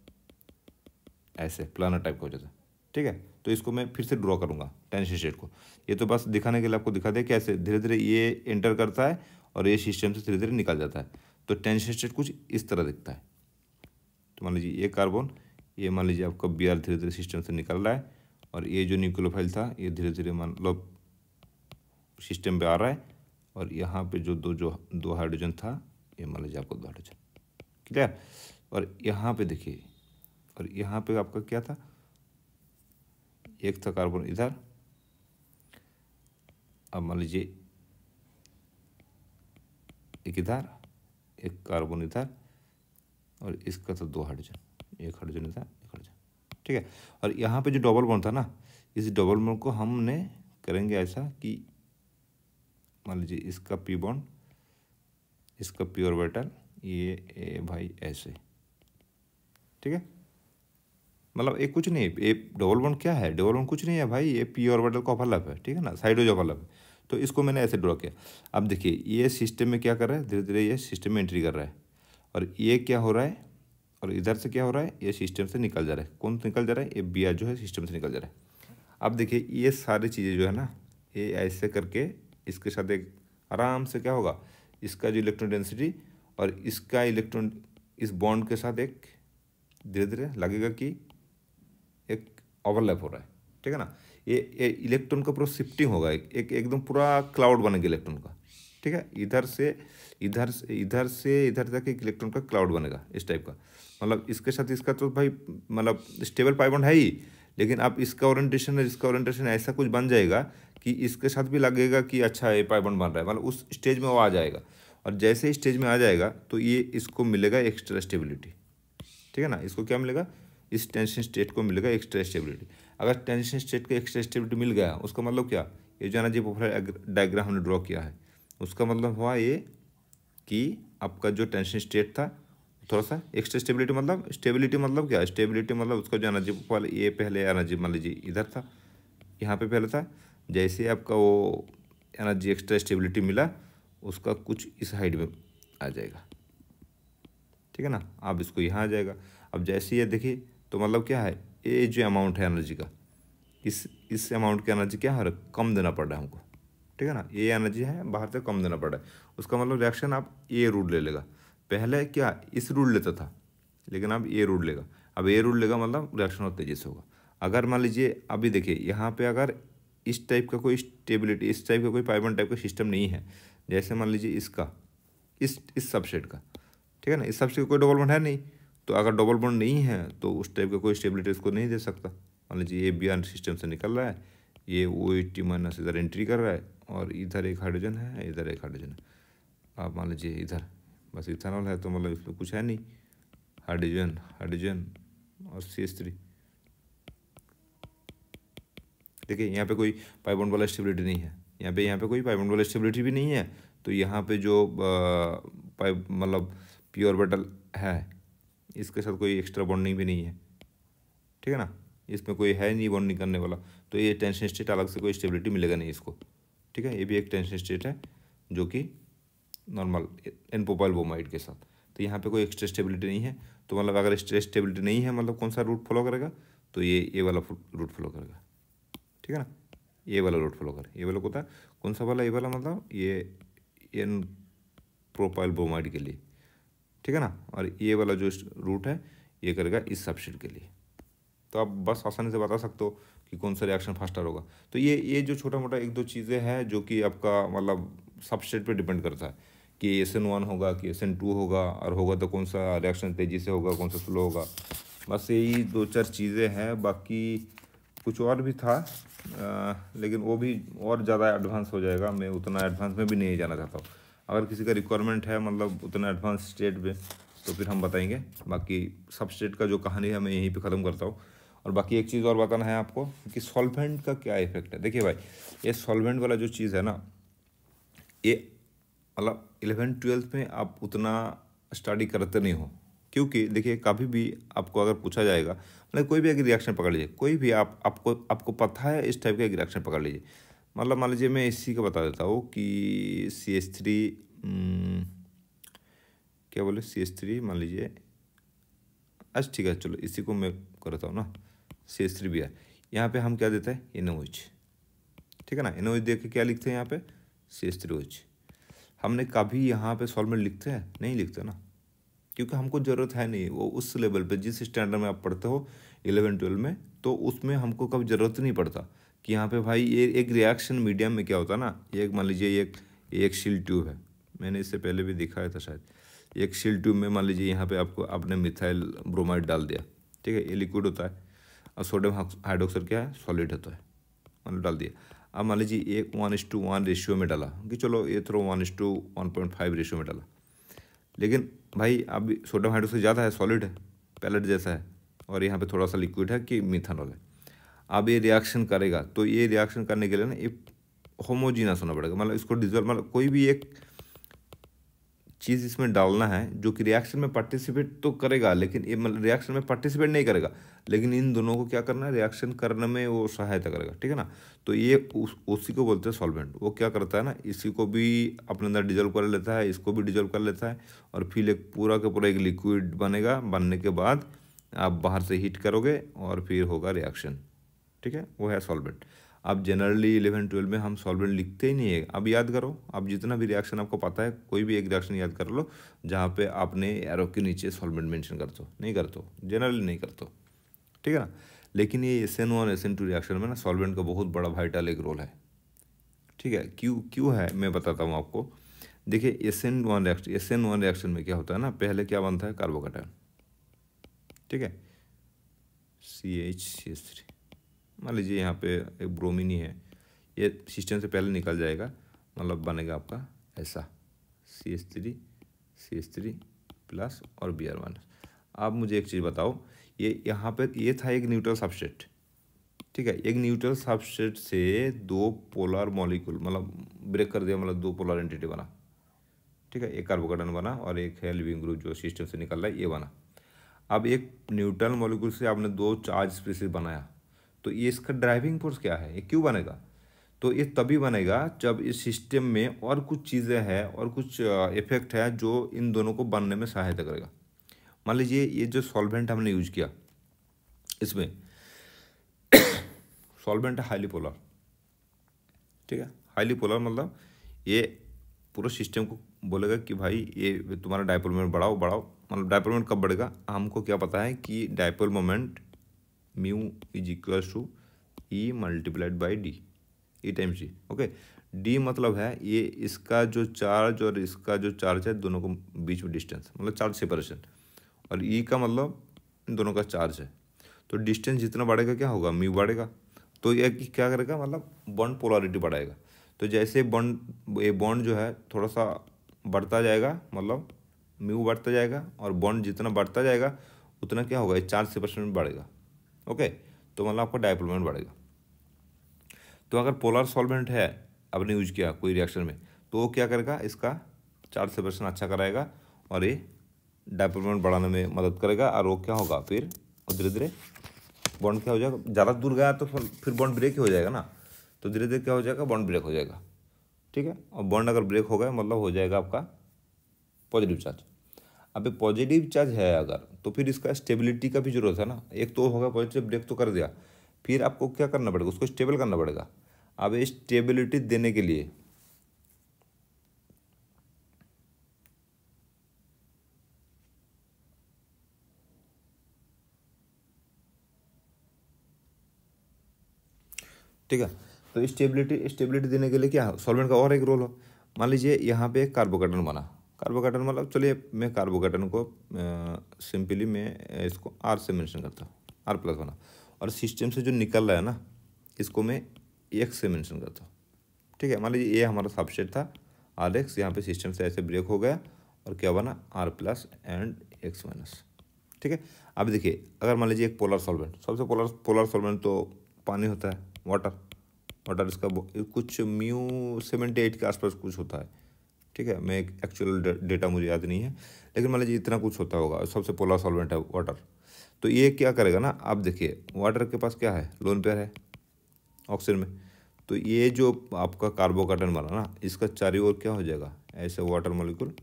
[SPEAKER 1] ऐसे प्लानर टाइप का हो जाता है, ठीक है। तो इसको मैं फिर से ड्रॉ करूँगा टेंशन स्टेट को, ये तो बस दिखाने के लिए आपको दिखा दे कैसे धीरे धीरे ये एंटर करता है और ये सिस्टम से धीरे धीरे निकल जाता है। तो टेंशन स्टेट कुछ इस तरह दिखता है। तो मान लीजिए ये कार्बन, ये मान लीजिए आपका Br धीरे धीरे सिस्टम से निकल रहा है, और ये जो न्यूक्लियोफाइल था ये धीरे धीरे मतलब सिस्टम पे आ रहा है, और यहाँ पे जो दो हाइड्रोजन था, ये मान लीजिए आपको 2 हाइड्रोजन, क्लियर। और यहाँ पे देखिए, और यहाँ पे आपका क्या था, एक था कार्बन इधर, अब मान लीजिए एक इधर, एक कार्बन इधर, और इसका था 2 हाइड्रोजन, एक हाइड्रोजन इधर, एक हाइड्रोजन, ठीक है। और यहाँ पे जो डबल बॉन्ड था ना, इस डबल बॉन्ड को हमने करेंगे ऐसा कि मान लीजिए इसका पी बॉन्ड, इसका पी ऑर्बिटल, ये भाई ऐसे, ठीक है। मतलब एक कुछ नहीं, ये डबल बॉन्ड क्या है, डबल बॉन्ड कुछ नहीं है भाई, ये पी ऑर्बिटल का ओवरलैप है, ठीक है ना, साइडोज ओवरलैप है। तो इसको मैंने ऐसे ड्रॉ किया। अब देखिए ये सिस्टम में क्या कर रहा है, धीरे धीरे ये सिस्टम में एंट्री कर रहा है, और ये क्या हो रहा है, और इधर से क्या हो रहा है, ये सिस्टम से निकल जा रहा है। कौन निकल जा रहा है, ये Br जो है सिस्टम से निकल जा रहा है। अब देखिए ये सारी चीज़ें जो है ना, ये ऐसे करके इसके साथ एक आराम से क्या होगा, इसका जो इलेक्ट्रॉन डेंसिटी और इसका इलेक्ट्रॉन इस बॉन्ड के साथ एक धीरे धीरे लगेगा कि एक ओवरलैप हो रहा है, ठीक है ना। ये इलेक्ट्रॉन का पूरा शिफ्टिंग होगा, एक एकदम पूरा क्लाउड बनेगा इलेक्ट्रॉन का, ठीक है। इधर से इधर तक एक इलेक्ट्रॉन का क्लाउड बनेगा इस टाइप का। मतलब इसके साथ इसका तो भाई मतलब स्टेबल पाई बॉन्ड है ही, लेकिन आप इसका ओरिएंटेशन और इसका ओरिएंटेशन ऐसा कुछ बन जाएगा कि इसके साथ भी लगेगा कि अच्छा ये पाई बॉन्ड बन रहा है, मतलब उस स्टेज में वो आ जाएगा। और जैसे स्टेज में आ जाएगा तो ये इसको मिलेगा एक्स्ट्रा स्टेबिलिटी, ठीक है ना। इसको क्या मिलेगा, इस टेंशन स्टेट को मिलेगा एक्स्ट्रा स्टेबिलिटी। अगर टेंशन स्टेट को एक्स्ट्रा स्टेबिलिटी मिल गया, उसका मतलब क्या, ये जो है ना जो प्रोफाइल डायग्राम हमने ड्रॉ किया है, उसका मतलब हुआ ये कि आपका जो टेंशन स्टेट था थोड़ा सा एक्स्ट्रा स्टेबिलिटी, मतलब स्टेबिलिटी मतलब क्या, स्टेबिलिटी मतलब उसका जो एनर्जी प्रोफाइल, ये पहले एनर्जी मान लीजिए इधर था, यहाँ पे पहले था, जैसे आपका वो एनर्जी एक्स्ट्रा स्टेबिलिटी मिला, उसका कुछ इस हाइट में आ जाएगा, ठीक है ना। अब इसको यहाँ आ जाएगा। अब जैसे ये देखिए तो मतलब क्या है, ये जो अमाउंट है एनर्जी का, इस अमाउंट की एनर्जी क्या है, कम देना पड़ रहा है हमको, ठीक है ना। ये एनर्जी है बाहर से कम देना पड़ रहा है, उसका मतलब रिएक्शन आप ये रूट ले लेगा। पहले क्या इस रूट लेता था, लेकिन अब ये रूट लेगा। अब ये रूट लेगा मतलब रिएक्शन और तेजी से होगा। अगर मान लीजिए अभी देखिए यहाँ पे अगर इस टाइप का कोई स्टेबिलिटी, इस टाइप का कोई पाई बॉन्ड टाइप का सिस्टम नहीं है, जैसे मान लीजिए इसका इस सबसेट का, ठीक है ना, इस सबसेट का कोई डबल बॉन्ड है नहीं, तो अगर डबल बॉन्ड नहीं है तो उस टाइप का कोई स्टेबिलिटी इसको नहीं दे सकता। मान लीजिए ये Br सिस्टम से निकल रहा है, ये OH माइनस इधर एंट्री कर रहा है, और इधर एक हाइड्रोजन है, इधर एक हाइड्रोजन है। आप मान लीजिए इधर बस इथेनॉल है, तो मतलब इसमें कुछ है नहीं, हाइड्रोजन हाइड्रोजन और CH3। देखिए यहाँ पे कोई पाई बॉन्ड वाला स्टेबिलिटी नहीं है, यहाँ पे कोई पाई बॉन्ड वाला स्टेबिलिटी भी नहीं है। तो यहाँ पे जो पाई मतलब पी ऑर्बिटल है, इसके साथ कोई एक्स्ट्रा बॉन्डिंग भी नहीं है, ठीक है ना, इसमें कोई है नहीं बॉन्डिंग करने वाला। तो ये टेंशन स्टेट अलग से कोई स्टेबिलिटी मिलेगा नहीं इसको, ठीक है। ये भी एक टेंशन स्टेट है जो कि नॉर्मल एन प्रोपाइल ब्रोमाइड के साथ। तो यहाँ पे कोई एक्स्ट्रा स्टेबिलिटी नहीं है। तो मतलब अगर एक्स्ट्रा स्टेबिलिटी नहीं है, मतलब कौन सा रूट फॉलो करेगा, तो ये वाला रूट फॉलो करेगा, ठीक है ना। ये वाला रूट फॉलो करे, ये वाला होता है कौन सा वाला, ये वाला मतलब ये एन प्रोपाइल ब्रोमाइड के लिए, ठीक है ना। और ये वाला जो रूट है ये करेगा इस सबस्ट्रेट के लिए। तो आप बस आसानी से बता सकते हो कि कौन सा रिएक्शन फास्टर होगा। तो ये जो छोटा मोटा 1-2 चीज़ें हैं जो कि आपका मतलब सबस्ट्रेट पे डिपेंड करता है कि SN1 होगा कि SN2 होगा, और होगा तो कौन सा रिएक्शन तेज़ी से होगा, कौन सा स्लो होगा। बस यही 2-4 चीज़ें हैं, बाकी कुछ और भी था, लेकिन वो भी और ज़्यादा एडवांस हो जाएगा, मैं उतना एडवांस में भी नहीं जाना चाहता हूँ। अगर किसी का रिक्वायरमेंट है मतलब उतना एडवांस स्टेट में, तो फिर हम बताएंगे। बाकी सबस्ट्रेट का जो कहानी है मैं यहीं पे ख़त्म करता हूँ। और बाकी एक चीज़ और बताना है आपको कि सॉल्वेंट का क्या इफेक्ट है। देखिए भाई, ये सॉल्वेंट वाला जो चीज़ है ना, ये मतलब 11th-12th में आप उतना स्टडी करते नहीं हो, क्योंकि देखिए कभी भी आपको अगर पूछा जाएगा, मतलब कोई भी एक रिएक्शन पकड़ लीजिए, कोई भी आपको पता है इस टाइप का एक रिएक्शन पकड़ लीजिए। मतलब मान लीजिए मैं इसी का बता देता हूँ कि CH3 क्या बोले CH3 मान लीजिए, अच्छा ठीक है चलो इसी को मैं करता हूँ ना, CH3Br। यहाँ पे हम क्या देते हैं NaOH, ठीक है ना। NaOH देख के क्या लिखते हैं यहाँ पे CH3OH। हमने कभी यहाँ पे सॉल्वेंट लिखते हैं, नहीं लिखते ना, क्योंकि हमको ज़रूरत है नहीं। वो उस लेवल पे जिस स्टैंडर्ड में आप पढ़ते हो 11-12 में, तो उसमें हमको कभी ज़रूरत नहीं पड़ता कि यहाँ पे भाई ये एक रिएक्शन मीडियम में क्या होता है ना, एक मान लीजिए एक शील ट्यूब है, मैंने इससे पहले भी दिखाया था शायद। एक शील ट्यूब में मान लीजिए यहाँ पे आपने मिथाइल ब्रोमाइड डाल दिया, ठीक है, ये लिक्विड होता है, और सोडियम हाइड्रोक्साइड क्या है, सॉलिड होता है, मतलब डाल दिया। अब मान लीजिए एक 1:1 रेशियो में डाला, कि चलो ये थोड़ा 1:1.5 रेशियो में डाला, लेकिन भाई अब सोडियम हाइड्रोक्साइड ज़्यादा है, सॉलिड है, पैलेट जैसा है, और यहाँ पे थोड़ा सा लिक्विड है कि मिथानॉल है। अब ये रिएक्शन करेगा, तो ये रिएक्शन करने के लिए ना ये होमोजीनस होना पड़ेगा, मतलब इसको डिजोल्व, मतलब कोई भी एक चीज़ इसमें डालना है जो कि रिएक्शन में पार्टिसिपेट तो करेगा, लेकिन ये मतलब रिएक्शन में पार्टिसिपेट नहीं करेगा, लेकिन इन दोनों को क्या करना है, रिएक्शन करने में वो सहायता करेगा, ठीक है ना। तो ये उसी को बोलते हैं सॉल्वेंट। वो क्या करता है ना, इसी को भी अपने अंदर डिजोल्व कर लेता है, इसको भी डिजोल्व कर लेता है, और फिर एक पूरा का पूरा एक लिक्विड बनेगा। बनने के बाद आप बाहर से हीट करोगे और फिर होगा रिएक्शन, ठीक है, वो है सॉल्वेंट। अब जनरली 11-12 में हम सॉल्वेंट लिखते ही नहीं है। अब याद करो, अब जितना भी रिएक्शन आपको पता है, कोई भी एक रिएक्शन याद कर लो जहाँ पे आपने एरो के नीचे सॉल्वेंट मेंशन करते हो, नहीं करते हो, जनरली नहीं करते हो, ठीक है ना। लेकिन ये SN1 SN2 रिएक्शन में ना सॉल्वेंट का बहुत बड़ा वाइटल एक रोल है, ठीक है। क्यों है मैं बताता हूँ आपको। देखिए SN1 रिएक्शन में क्या होता है ना, पहले क्या बनता है, कार्बोकैटायन, ठीक है, CH3, मान लीजिए यहाँ पे एक ब्रोमीन ही है, ये सिस्टम से पहले निकल जाएगा, मतलब बनेगा आपका ऐसा CH3 प्लस और Br-। आप मुझे एक चीज़ बताओ, ये यहाँ पे ये था एक न्यूट्रल सबस्ट्रेट, ठीक है, एक न्यूट्रल सबस्ट्रेट से दो पोलर मॉलिक्यूल मतलब ब्रेक कर दिया, मतलब दो पोलर एंटिटी बना, ठीक है, एक कार्बोकैटायन बना और एक है लिविंग ग्रुप जो सिस्टम से निकल रहा है, ये बना। अब एक न्यूट्रल मॉलिक्यूल से आपने दो चार्ज स्पीशीज बनाया, तो ये इसका ड्राइविंग फोर्स क्या है, ये क्यों बनेगा, तो ये तभी बनेगा जब इस सिस्टम में और कुछ चीज़ें हैं और कुछ इफेक्ट है जो इन दोनों को बनने में सहायता करेगा। मान लीजिए ये जो सॉल्वेंट हमने यूज किया, इसमें सॉल्वेंट है हाईली पोलर, ठीक है, हाईली पोलर मतलब ये पूरा सिस्टम को बोलेगा कि भाई ये तुम्हारा डायपोल मोमेंट बढ़ाओ, मतलब डायपोल मोमेंट कब बढ़ेगा, हमको क्या पता है कि dipole moment mu is equals to E multiplied by D, E times G, okay. D मतलब है ये इसका जो चार्ज और इसका जो चार्ज है, दोनों को बीच में डिस्टेंस, मतलब चार्ज सेपरेशन, और E का मतलब इन दोनों का चार्ज है। तो डिस्टेंस जितना बढ़ेगा क्या होगा, म्यू बढ़ेगा, तो ये क्या करेगा, मतलब बॉन्ड पोलरिटी बढ़ाएगा। तो जैसे ये बॉन्ड जो है थोड़ा सा बढ़ता जाएगा, मतलब म्यू बढ़ता जाएगा, और बॉन्ड जितना बढ़ता जाएगा उतना क्या होगा, चार्ज सेपरेशन बढ़ेगा, ओके। तो मतलब आपका डायपोल मोमेंट बढ़ेगा। तो अगर पोलर सॉल्वेंट है, आपने यूज किया कोई रिएक्शन में, तो वो क्या करेगा, इसका चार्ज सेपरेशन अच्छा कराएगा और ये डायपोल मोमेंट बढ़ाने में मदद करेगा, और वो क्या होगा फिर धीरे धीरे बॉन्ड क्या हो जाएगा, ज़्यादा दूर गया तो फिर बॉन्ड ब्रेक ही हो जाएगा ना, तो धीरे धीरे क्या हो जाएगा, बॉन्ड ब्रेक हो जाएगा, ठीक है। और बॉन्ड अगर ब्रेक हो गया मतलब हो जाएगा आपका पॉजिटिव चार्ज। अब पॉजिटिव चार्ज है अगर, तो फिर इसका स्टेबिलिटी का भी जरूरत है ना, एक तो होगा पॉजिटिव, ब्रेक तो कर दिया, फिर आपको क्या करना पड़ेगा, उसको स्टेबल करना पड़ेगा। अब ये स्टेबिलिटी देने के लिए ठीक है, तो स्टेबिलिटी देने के लिए क्या सॉल्वेंट का और एक रोल हो। मान लीजिए यहाँ पे एक कार्बोकैटायन बना, कार्बोकैटायन मतलब चलिए मैं कार्बोकैटायन को सिंपली मैं इसको R से मेंशन करता हूँ, R+ बना, और सिस्टम से जो निकल रहा है ना इसको मैं X से मेंशन करता हूँ, ठीक है। मान लीजिए ये हमारा सबसेट था RX, यहाँ पे सिस्टम से ऐसे ब्रेक हो गया और क्या बना R+ एंड X-, ठीक है। अब देखिए अगर मान लीजिए एक पोलर सॉल्वेंट, सबसे पोलर सॉल्वेंट तो पानी होता है, वाटर इसका कुछ μ78 के आसपास कुछ होता है, ठीक है, मैं एक्चुअल डेटा मुझे याद नहीं है, लेकिन मान लीजिए इतना कुछ होता होगा। सबसे पोलर सॉल्वेंट है वाटर, तो ये क्या करेगा ना, आप देखिए वाटर के पास क्या है, लोन पेयर है ऑक्सीजन में, तो ये जो आपका कार्बोकेटन वाला ना, इसका चारों ओर क्या हो जाएगा, ऐसे वाटर मॉलिक्यूल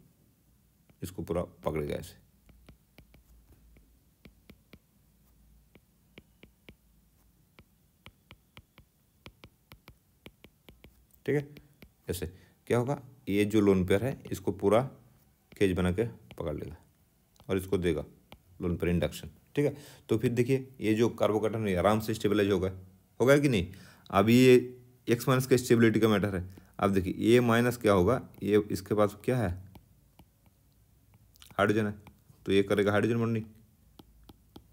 [SPEAKER 1] इसको पूरा पकड़ेगा ऐसे। ठीक है, ऐसे क्या होगा, ये जो लोन पेयर है इसको पूरा केज बना के पकड़ लेगा और इसको देगा लोन पेयर इंडक्शन। ठीक है, तो फिर देखिए ये जो कार्बोकेटन है आराम से स्टेबलाइज होगा कि नहीं। अब ये एक्स माइनस का स्टेबिलिटी का मैटर है। अब देखिए ये माइनस क्या होगा, ये इसके पास क्या है, हाइड्रोजन है, तो ये करेगा हाइड्रोजन बॉन्डिंग,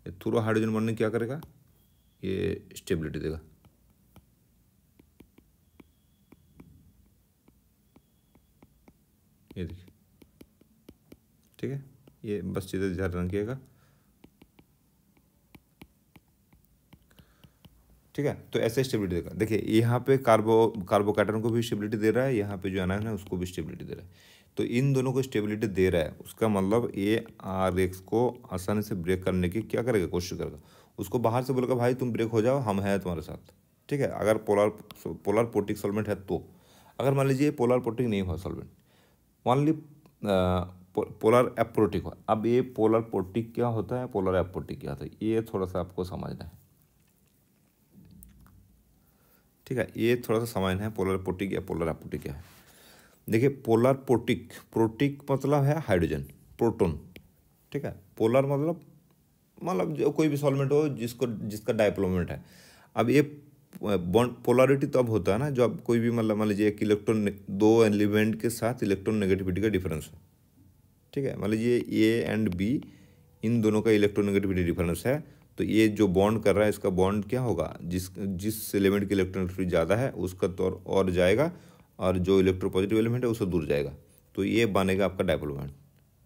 [SPEAKER 1] ये थ्रू हाइड्रोजन बॉन्डिंग क्या करेगा, ये स्टेबिलिटी देगा। ये देखिए, ठीक है, ये बस चीज़ें ध्यान रखिएगा। ठीक है, तो ऐसे स्टेबिलिटी देगा। देखिए यहाँ पे कार्बोकेटन को भी स्टेबिलिटी दे रहा है, यहाँ पे जो एनायन है उसको भी स्टेबिलिटी दे रहा है, तो इन दोनों को स्टेबिलिटी दे रहा है। उसका मतलब ये RX को आसानी से ब्रेक करने की क्या करेगा, कोशिश करेगा। उसको बाहर से बोलेगा भाई तुम ब्रेक हो जाओ, हम हैं तुम्हारे साथ। ठीक है, अगर पोलर पोर्टिक सॉल्वेंट है तो। अगर मान लीजिए पोलर पोर्टिक नहीं हुआ सॉल्वेंट, मान ली पोलर एप्रोटिक हो। अब ये पोलर पोर्टिक क्या होता है, पोलर एप्रोटिक क्या होता है, ये थोड़ा सा आपको समझना है। ठीक है, ये थोड़ा सा समझना है, पोलर पोर्टिक या पोलर एप्रोटिक क्या है। देखिए पोलर प्रोटिक मतलब है हाइड्रोजन, प्रोटॉन। ठीक है, पोलर मतलब जो कोई भी सॉल्वेंट हो जिसका डायप्लोमेंट है। अब ये बॉन्ड पोलरिटी तो अब होता है ना, जो अब कोई भी मतलब मान लीजिए एक इलेक्ट्रॉन, दो एलिमेंट के साथ इलेक्ट्रॉन नेगेटिविटी का डिफरेंस है। ठीक है, मान लीजिए ए एंड बी, इन दोनों का इलेक्ट्रोनेगेटिविटी डिफरेंस है, तो ये जो बॉन्ड कर रहा है इसका बॉन्ड क्या होगा, जिस एलिमेंट की इलेक्ट्रोनेगेटिविटी ज़्यादा है उसका तो और जाएगा, और जो इलेक्ट्रोपॉजिटिव एलिमेंट है उससे दूर जाएगा, तो ये बनेगा आपका डायपोलोमेंट।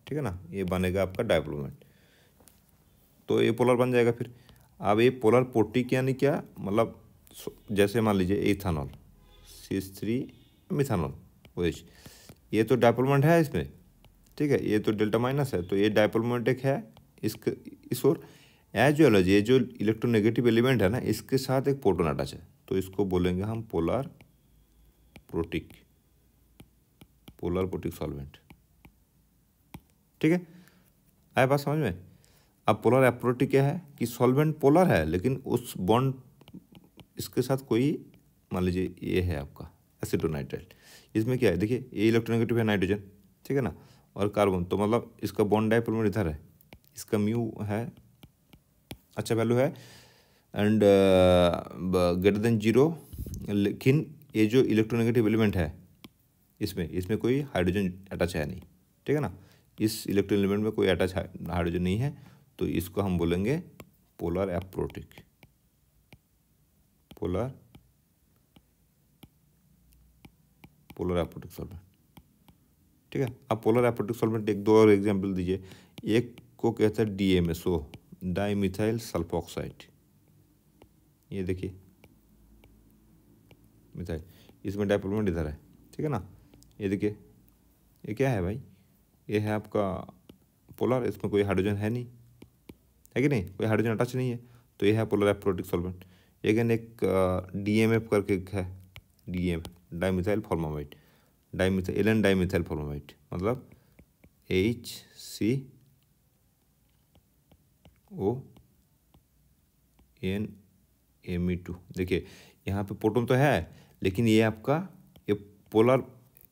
[SPEAKER 1] ठीक है ना, ये बनेगा आपका डायपोलोमेंट, तो ये पोलर बन जाएगा फिर। अब ये पोलर पोर्टिक यानी क्या, मतलब जैसे मान लीजिए इथानॉल CH3 मिथानॉल OH, ये तो डायपोलोमेंट है इसमें। ठीक है, ये तो डेल्टा माइनस है, तो ये डायपोलोमेंट एक है इस ओर, एज वेल एज ये जो इलेक्ट्रोनेगेटिव एलिमेंट है ना, इसके साथ एक प्रोटॉन अटैच है, तो इसको बोलेंगे हम पोलर पोर्टिक सॉल्वेंट। ठीक है, आया बात समझ में। अब पोलर एप्रोटिक क्या है कि सॉल्वेंट पोलर है, लेकिन उस बॉन्ड इसके साथ कोई, मान लीजिए ये है आपका एसिटोनाइट्राइल, इसमें क्या है, देखिए ये इलेक्ट्रोनेगेटिव है नाइट्रोजन, ठीक है ना, और कार्बन, तो मतलब इसका बॉन्ड डायपोलोमेर इधर है, इसका म्यू है अच्छा वैल्यू है एंड ग्रेटर देन 0, लेकिन ये जो इलेक्ट्रोनेगेटिव एलिमेंट है इसमें कोई हाइड्रोजन अटैच है नहीं। ठीक है ना, इस इलेक्ट्रॉन एलिमेंट में कोई अटैच हाइड्रोजन नहीं है, तो इसको हम बोलेंगे पोलर एप्रोटिक सॉल्वेंट। ठीक है, अब पोलर एप्रोटिक सॉल्वेंट एक दो और एग्जांपल दीजिए। एक को कहता है DMSO, डाइमिथाइल सल्फोक्साइड, ये देखिए मिथाइल, इसमें डायपोलोमेंट इधर है। ठीक है ना, ये देखिए ये क्या है भाई, ये है आपका पोलर, इसमें कोई हाइड्रोजन है नहीं, है कि नहीं, कोई हाइड्रोजन अटैच नहीं है, तो ये है पोलर एप्रोटिक सॉल्वेंट। लेकिन एक DMF करके है, DM डाइमिथाइल फॉर्मामाइड, एलन डाइमिथाइल फॉर्मामाइड, मतलब HCONMe2। देखिए यहाँ पे प्रोटॉन तो है, लेकिन ये आपका ये पोलर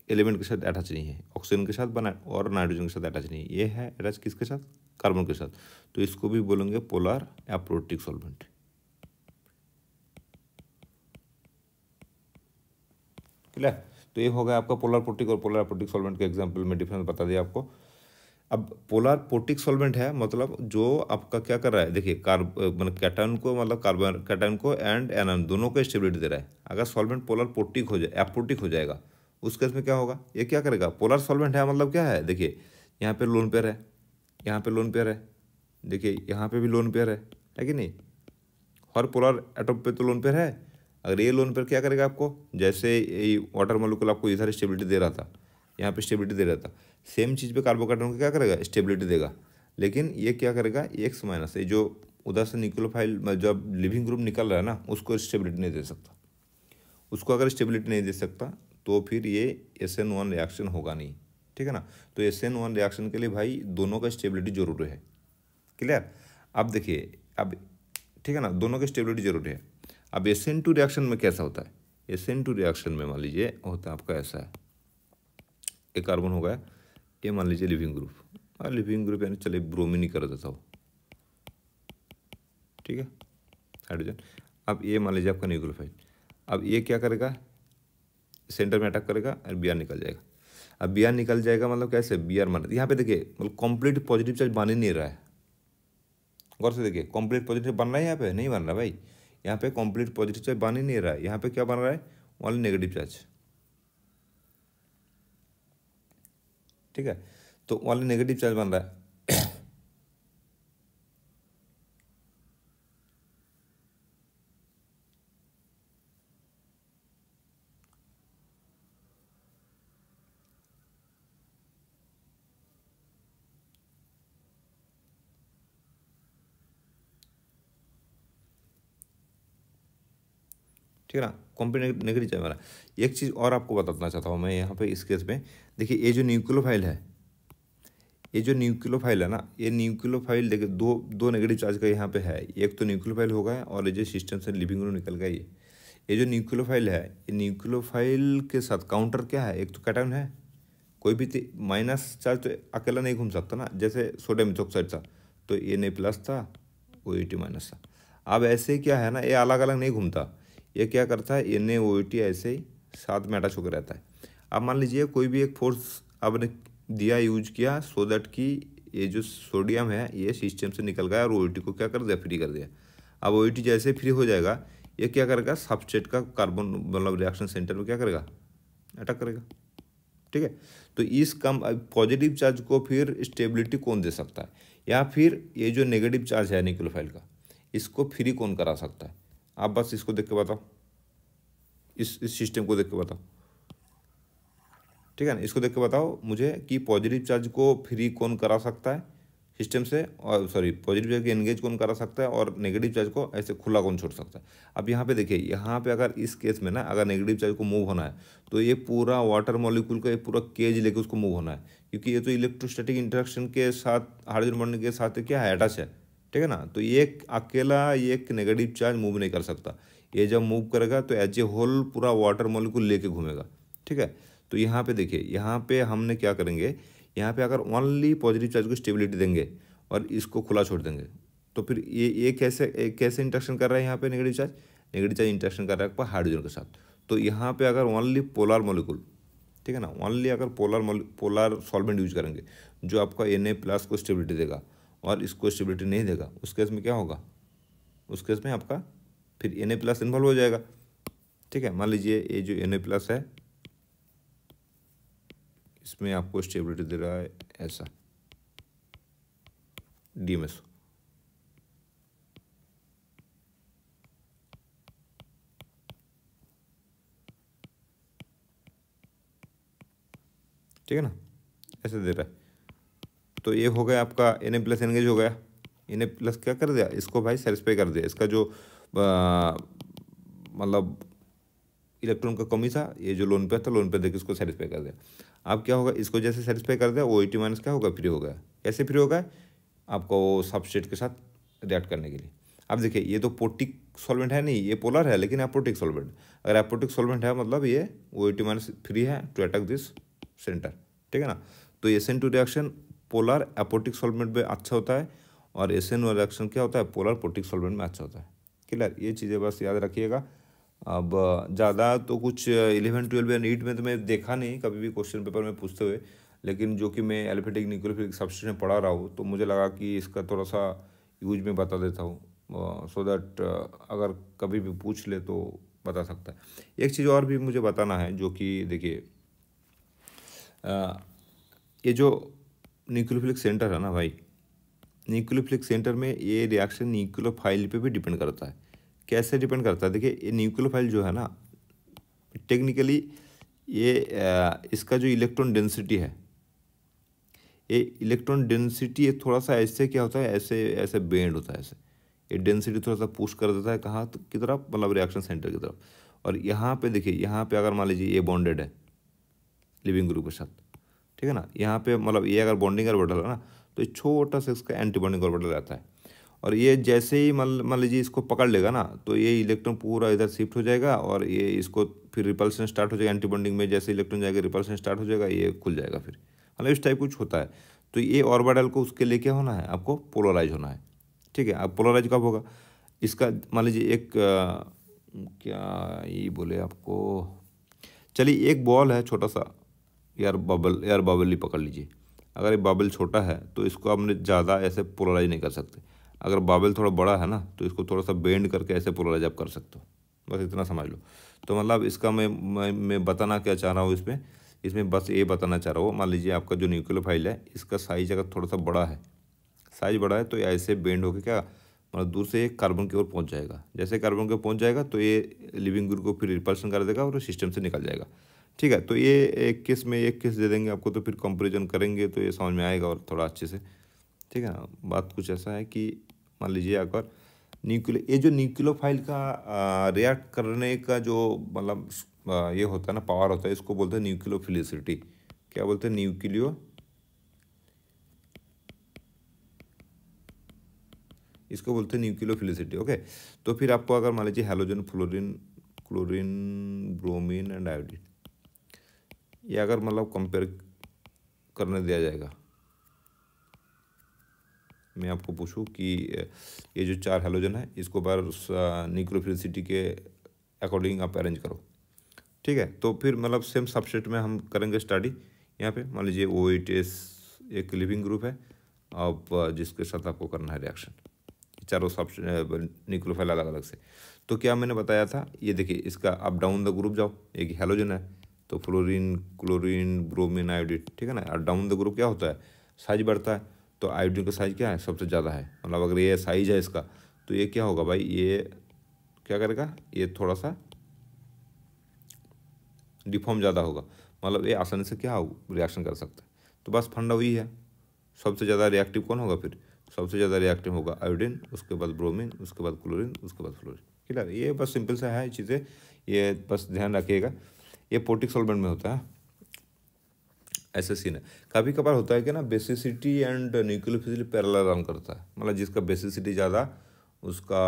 [SPEAKER 1] एलिमेंट के साथ अटैच नहीं है, ऑक्सीजन के साथ बना और नाइट्रोजन के साथ अटैच नहीं है, ये है अटैच किसके साथ, कार्बन के साथ, तो इसको भी बोलेंगे पोलर एप्रोटिक सॉल्वेंट। क्लियर, तो ये हो गया आपका पोलर पोर्टिक और पोलर एप्रोटिक सॉल्वेंट के एग्जांपल में डिफरेंस बता दिया आपको। अब पोलर पोर्टिक सॉल्वेंट है मतलब जो आपका क्या कर रहा है, देखिए मतलब कैटायन को, मतलब कार्बन कैटायन को एंड एनायन दोनों को स्टेबिलिटी दे रहा है। अगर सॉल्वेंट पोलर पोर्टिक हो जाए, एप्रोटिक हो जाएगा, उस केस में क्या होगा, ये क्या करेगा, पोलर सॉल्वेंट है मतलब क्या है, देखिए यहाँ पे लोन पेयर है, यहाँ पे लोन पेयर है, देखिए यहाँ पे भी लोन पेयर है कि नहीं, हर पोलर एटम पे तो लोन पेयर है। अगर ये लोन पेयर क्या करेगा आपको, जैसे ये वाटर मॉलिक्यूल आपको इधर स्टेबिलिटी दे रहा था, यहाँ पे स्टेबिलिटी दे रहा था। सेम चीज़ पे कार्बोकार्बन को क्या करेगा, स्टेबिलिटी देगा। लेकिन ये क्या करेगा, एक्स माइनस, ये जो उधर से न्यूक्लियोफाइल जब लिविंग ग्रुप निकल रहा है ना, उसको स्टेबिलिटी नहीं दे सकता। उसको अगर स्टेबिलिटी नहीं दे सकता तो फिर ये SN1 रिएक्शन होगा नहीं, ठीक है ना। तो SN1 रिएक्शन के लिए भाई दोनों का स्टेबिलिटी जरूरी है। क्लियर। अब देखिए, अब ठीक है ना, दोनों की स्टेबिलिटी जरूरी है। अब SN2 रिएक्शन में कैसा होता है, SN2 रिएक्शन में मान लीजिए होता है आपका ऐसा है, एक कार्बन हो गया, ये मान लीजिए लिविंग ग्रुप, और लिविंग ग्रुप यानी चलिए ब्रोमीन ही कर देता हूँ, ठीक है, हाइड्रोजन। अब ये मान लीजिए आपका न्यूक्लियोफाइल, अब ये क्या करेगा, सेंटर में अटैक करेगा और Br निकल जाएगा। अब Br निकल जाएगा मतलब कैसे, Br मान यहाँ पे देखिए मतलब कंप्लीट पॉजिटिव चार्ज बन ही नहीं रहा है। गौर से देखिए, कंप्लीट पॉजिटिव बन रहा है यहाँ पे, नहीं बन रहा भाई। यहाँ पे कंप्लीट पॉजिटिव चार्ज बन ही नहीं रहा है। यहाँ पे क्या बन रहा है, ओनली नेगेटिव चार्ज, ठीक है। तो ओनली नेगेटिव चार्ज बन रहा है। ठीक है ना, कंप्लीट नेगेटिव चार्ज वाला। एक चीज़ और आपको बताना चाहता हूँ मैं यहाँ पे इस केस में, देखिए ये जो न्यूक्लियोफाइल है, ये जो न्यूक्लियोफाइल है ना, ये न्यूक्लियोफाइल देखिए दो नेगेटिव चार्ज का यहाँ पे है। एक तो न्यूक्लियोफाइल होगा और ये जो सिस्टम से लिविंग ग्रुप निकल गया, ये जो न्यूक्लियोफाइल है, ये न्यूक्लियोफाइल के साथ काउंटर क्या है, एक तो कैटायन है। कोई भी माइनस चार्ज तो अकेला नहीं घूम सकता ना, जैसे सोडियम इथोक्साइड था तो ये ने प्लस था, OH माइनस था। अब ऐसे क्या है ना, ये अलग अलग नहीं घूमता, ये क्या करता है, NaOH ऐसे ही साथ में अटैच होकर रहता है। अब मान लीजिए कोई भी एक फोर्स आपने दिया, यूज किया, सो दैट कि ये जो सोडियम है ये सिस्टम से निकल गया और OH को क्या कर दिया, फ्री कर दिया। अब OH जैसे फ्री हो जाएगा, ये क्या करेगा, सबस्ट्रेट का कार्बन मतलब रिएक्शन सेंटर में क्या करेगा, अटैक करेगा, ठीक है। तो इस कम पॉजिटिव चार्ज को फिर स्टेबिलिटी कौन दे सकता है, या फिर ये जो नेगेटिव चार्ज है न्यूक्लियोफाइल का, इसको फ्री कौन करा सकता है। आप बस इसको देख के बताओ, इस सिस्टम को देख के बताओ, ठीक है ना, इसको देख के बताओ मुझे कि पॉजिटिव चार्ज को फ्री कौन करा सकता है सिस्टम से, और सॉरी पॉजिटिव चार्ज को एंगेज कौन करा सकता है, और नेगेटिव चार्ज को ऐसे खुला कौन छोड़ सकता है। अब यहाँ पे देखिए, यहाँ पे अगर इस केस में ना अगर नेगेटिव चार्ज को मूव होना है तो ये पूरा वाटर मॉलिक्यूल का ये पूरा केज लेके उसको मूव होना है, क्योंकि ये तो इलेक्ट्रोस्टैटिक इंटरेक्शन के साथ हाइड्रोजन बॉन्डिंग के साथ क्या है, अटैच है, ठीक है ना। तो ये अकेला ये एक नेगेटिव चार्ज मूव नहीं कर सकता, ये जब मूव करेगा तो एज ए होल पूरा वाटर मॉलिक्यूल लेके घूमेगा, ठीक है। तो यहाँ पे देखिए, यहाँ पे हमने क्या करेंगे, यहाँ पे अगर ओनली पॉजिटिव चार्ज को स्टेबिलिटी देंगे और इसको खुला छोड़ देंगे तो फिर ये कैसे इंटरेक्शन कर रहा है, यहाँ पे नेगेटिव चार्ज इंटरेक्शन कर रहा है आपका हाइड्रोजन के साथ। तो यहाँ पे अगर ओनली पोलर मॉलिक्यूल, ठीक है ना, ओनली अगर पोलर सॉल्वेंट यूज करेंगे जो आपका Na+ को स्टेबिलिटी देगा और इसको स्टेबिलिटी नहीं देगा, उस केस में क्या होगा, उस केस में आपका फिर Na+ इन्वॉल्व हो जाएगा, ठीक है। मान लीजिए ये जो Na+ है, इसमें आपको स्टेबिलिटी दे रहा है ऐसा DMS, ठीक है ना, ऐसे दे रहा है। तो ये हो गया आपका Na+ एंगेज हो गया, Na+ क्या कर दिया, इसको भाई सेटिस्फाई कर दिया, इसका जो मतलब इलेक्ट्रॉन का कमी था, ये जो लोन पे था, लोन पे देकर इसको सेटिस्फाई कर दिया। अब क्या होगा, इसको जैसे सेटिस्फाई कर दिया, OH- क्या होगा, फ्री हो गया। कैसे फ्री होगा, आपको सबस्ट्रेट के साथ रिएक्ट करने के लिए। अब देखिए, ये तो पोटिक सॉल्वेंट है नहीं, ये पोलर है लेकिन एपोटिक सॉल्वेंट। अगर एपोटिक सॉल्वेंट है मतलब ये OH- फ्री है टू अटैक दिस सेंटर, ठीक है ना। तो SN2 रिएक्शन पोलर एपोटिक सॉल्वेंट में अच्छा होता है, और SN1 रिएक्शन क्या होता है, पोलर पोटिक सॉल्वेंट में अच्छा होता है। क्लियर, ये चीज़ें बस याद रखिएगा। अब ज़्यादा तो कुछ 11, 12 या नीट में तो मैं देखा नहीं कभी भी क्वेश्चन पेपर में पूछते हुए, लेकिन जो कि मैं एलिफेटिक न्यूक्लियोफिलिक सबस्ट्रेट में पढ़ा रहा हूँ तो मुझे लगा कि इसका थोड़ा सा यूज में बता देता हूँ, सो दैट अगर कभी भी पूछ ले तो बता सकता है। एक चीज़ और भी मुझे बताना है, जो कि देखिए ये जो न्यूक्लियोफिलिक सेंटर है ना भाई, न्यूक्लियोफिलिक सेंटर में ये रिएक्शन न्यूक्लियोफाइल पे भी डिपेंड करता है। कैसे डिपेंड करता है, देखिए ये न्यूक्लियोफाइल जो है ना, टेक्निकली ये इसका जो इलेक्ट्रॉन डेंसिटी है, ये इलेक्ट्रॉन डेंसिटी ये थोड़ा सा ऐसे क्या होता है, ऐसे ऐसे बेंड होता है ऐसे, ये डेंसिटी थोड़ा सा पुश कर देता है कहाँ की तरफ, मतलब रिएक्शन सेंटर की तरफ। और यहाँ पे देखिए, यहाँ पे अगर मान लीजिए ये बॉन्डेड है लिविंग ग्रुप के साथ, ठीक है ना, यहाँ पे मतलब ये अगर बॉन्डिंग ऑर्बिटल है ना, तो ये छोटा सा इसका एंटी बॉन्डिंग ऑर्बिटल रहता है। और ये जैसे ही मान लीजिए इसको पकड़ लेगा ना, तो ये इलेक्ट्रॉन पूरा इधर शिफ्ट हो जाएगा और ये इसको फिर रिपल्सन स्टार्ट हो जाएगा एंटी बॉन्डिंग में, जैसे इलेक्ट्रॉन जाएगा रिपल्सन स्टार्ट हो जाएगा, ये खुल जाएगा फिर, मतलब इस टाइप कुछ होता है। तो ये ऑर्बिटल को उसके लिए क्या होना है, आपको पोलराइज होना है, ठीक है। अब पोलराइज कब होगा, इसका मान लीजिए एक क्या ये बोले आपको, चलिए एक बॉल है छोटा सा, एयर बबल ही पकड़ लीजिए। अगर ये बबल छोटा है तो इसको आपने ज़्यादा ऐसे पोलराइज नहीं कर सकते। अगर बबल थोड़ा बड़ा है ना, तो इसको थोड़ा सा बेंड करके ऐसे पोलराइज आप कर सकते हो, बस इतना समझ लो। तो मतलब इसका मैं बताना क्या चाह रहा हूँ इसमें बस ये बताना चाह रहा हूँ, मान लीजिए आपका जो न्यूक्लियोफाइल है, इसका साइज अगर थोड़ा सा बड़ा है, साइज बड़ा है, तो ये ऐसे बेंड होकर क्या, मतलब दूर से कार्बन की ओर पहुंच जाएगा। जैसे कार्बन की ओर पहुंच जाएगा तो ये लिविंग ग्रुप को फिर रिपल्शन कर देगा और सिस्टम से निकल जाएगा, ठीक है। तो ये एक केस में एक केस दे देंगे आपको, तो फिर कंपेरिजन करेंगे तो ये समझ में आएगा और थोड़ा अच्छे से, ठीक है ना। बात कुछ ऐसा है कि मान लीजिए अगर ये जो न्यूक्लियोफाइल का रिएक्ट करने का जो मतलब ये होता है ना, पावर होता है, इसको बोलते हैं न्यूक्लियोफिलिसिटी। क्या बोलते हैं, इसको बोलते हैं न्यूक्लियोफिलिसिटी, ओके। तो फिर आपको अगर मान लीजिए halogen, fluorine, chlorine, bromine and iodine, ये अगर मतलब कंपेयर करने दिया जाएगा, मैं आपको पूछूं कि ये जो 4 हैलोजन है, इसको बार न्यूक्लियोफिलिसिटी के अकॉर्डिंग आप अरेंज करो, ठीक है। तो फिर मतलब सेम सबसेट में हम करेंगे स्टडी। यहाँ पे मान लीजिए OH एक लिविंग ग्रुप है, अब जिसके साथ आपको करना है रिएक्शन, चारों सब न्यूक्लियोफाइल अलग अलग से। तो क्या मैंने बताया था, ये देखिए इसका अप डाउन द ग्रुप जाओ, एक हैलोजन है तो फ्लोरीन, क्लोरीन, ब्रोमीन, आयोडीन, ठीक है ना। और डाउन द ग्रुप क्या होता है, साइज बढ़ता है, तो आयोडीन का साइज क्या है, सबसे ज़्यादा है। मतलब अगर ये साइज है इसका, तो ये क्या होगा भाई, ये क्या करेगा, ये थोड़ा सा डिफॉर्म ज़्यादा होगा, मतलब ये आसानी से क्या रिएक्शन कर सकता है। तो बस फंडा वही है, सबसे ज़्यादा रिएक्टिव कौन होगा, फिर सबसे ज़्यादा रिएक्टिव होगा आयोडीन, उसके बाद ब्रोमीन, उसके बाद क्लोरीन, उसके बाद फ्लोरीन, क्लियर। ये बस सिंपल सा है चीज़ें, ये बस ध्यान रखिएगा। ये पोटिक सॉल्वेंट में होता है, ऐसा सीन है। कभी कभार होता है कि ना basicity and nucleophilicity parallel run करता है, मतलब जिसका बेसिसिटी ज़्यादा उसका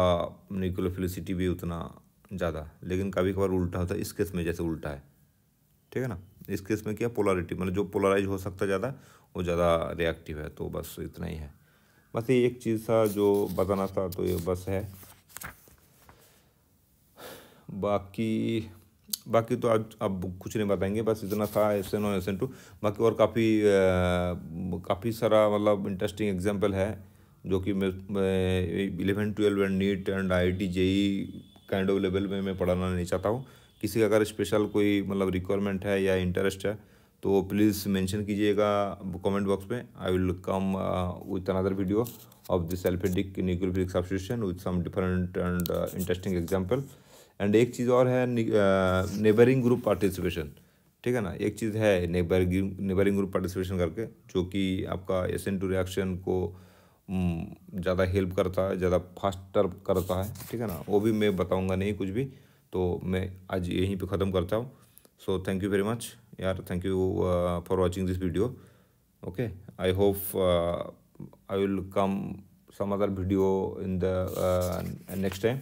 [SPEAKER 1] न्यूक्लियोफिलिसिटी भी उतना ज़्यादा। लेकिन कभी कभार उल्टा होता है, इस केस में जैसे उल्टा है, ठीक है ना। इस केस में क्या पोलरिटी, मतलब जो पोलराइज हो सकता है ज़्यादा, वो ज़्यादा रिएक्टिव है। तो बस इतना ही है, बस ये एक चीज़ था जो बताना था, तो ये बस है। बाकी तो आज अब कुछ नहीं बताएंगे, बस इतना था SN1 SN2। बाकी और काफ़ी सारा मतलब इंटरेस्टिंग एग्जांपल है, जो कि मैं 11, 12 and neat and IIT JEE kind of level में मैं पढ़ाना नहीं चाहता हूँ। किसी का अगर स्पेशल कोई मतलब रिक्वायरमेंट है या इंटरेस्ट है, तो प्लीज़ मेंशन कीजिएगा कमेंट बॉक्स में। I will come with another video of this aliphatic nucleophilic substitution with some different and interesting example. And एक चीज़ और है, नेबरिंग ग्रुप पार्टिसिपेशन, ठीक है ना। एक चीज़ है नेबरिंग ग्रुप पार्टिसिपेशन करके, जो कि आपका SN2 रिएक्शन को ज़्यादा हेल्प करता है, ज़्यादा फास्टर करता है, ठीक है ना। वो भी मैं बताऊंगा नहीं कुछ भी, तो मैं आज यहीं पे ख़त्म करता हूँ। So thank you very much यार, thank you for watching this video, okay. I hope I will come some other video in the next time.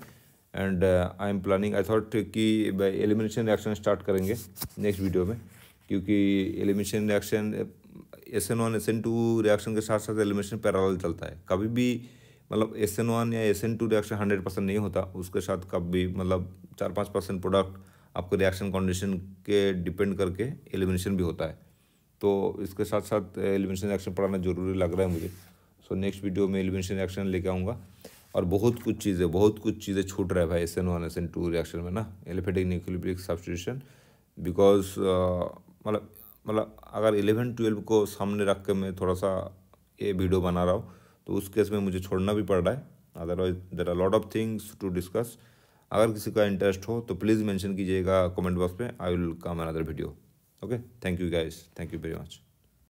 [SPEAKER 1] And I am planning, I thought कि एलिमिनेशन रिएक्शन स्टार्ट करेंगे next video में, क्योंकि elimination reaction SN1 SN2 reaction के साथ साथ elimination parallel चलता है। कभी भी मतलब SN1 या SN2 रिएक्शन 100% नहीं होता, उसके साथ कभी मतलब 4-5% प्रोडक्ट आपको रिएक्शन कंडीशन के डिपेंड करके एलिमिनेशन भी होता है। तो इसके साथ साथ एलिमिनेशन रिएक्शन पढ़ाना जरूरी लग रहा है मुझे। सो नेक्स्ट वीडियो में एलिमिनेशन रिएक्शन लेके आऊँगा। और बहुत कुछ चीज़ें छूट रहा है भाई SN1 SN2 रिएक्शन में ना, एलिफेटिक न्यूक्लियोफिलिक सब्स्टिट्यूशन। बिकॉज मतलब अगर 11-12 को सामने रख के मैं थोड़ा सा ये वीडियो बना रहा हूँ, तो उस केस में मुझे छोड़ना भी पड़ रहा है। Otherwise there are lot of things to discuss. अगर किसी का इंटरेस्ट हो तो प्लीज़ मेंशन कीजिएगा कमेंट बॉक्स में, I will come another video. Okay, thank you guys, thank you very much.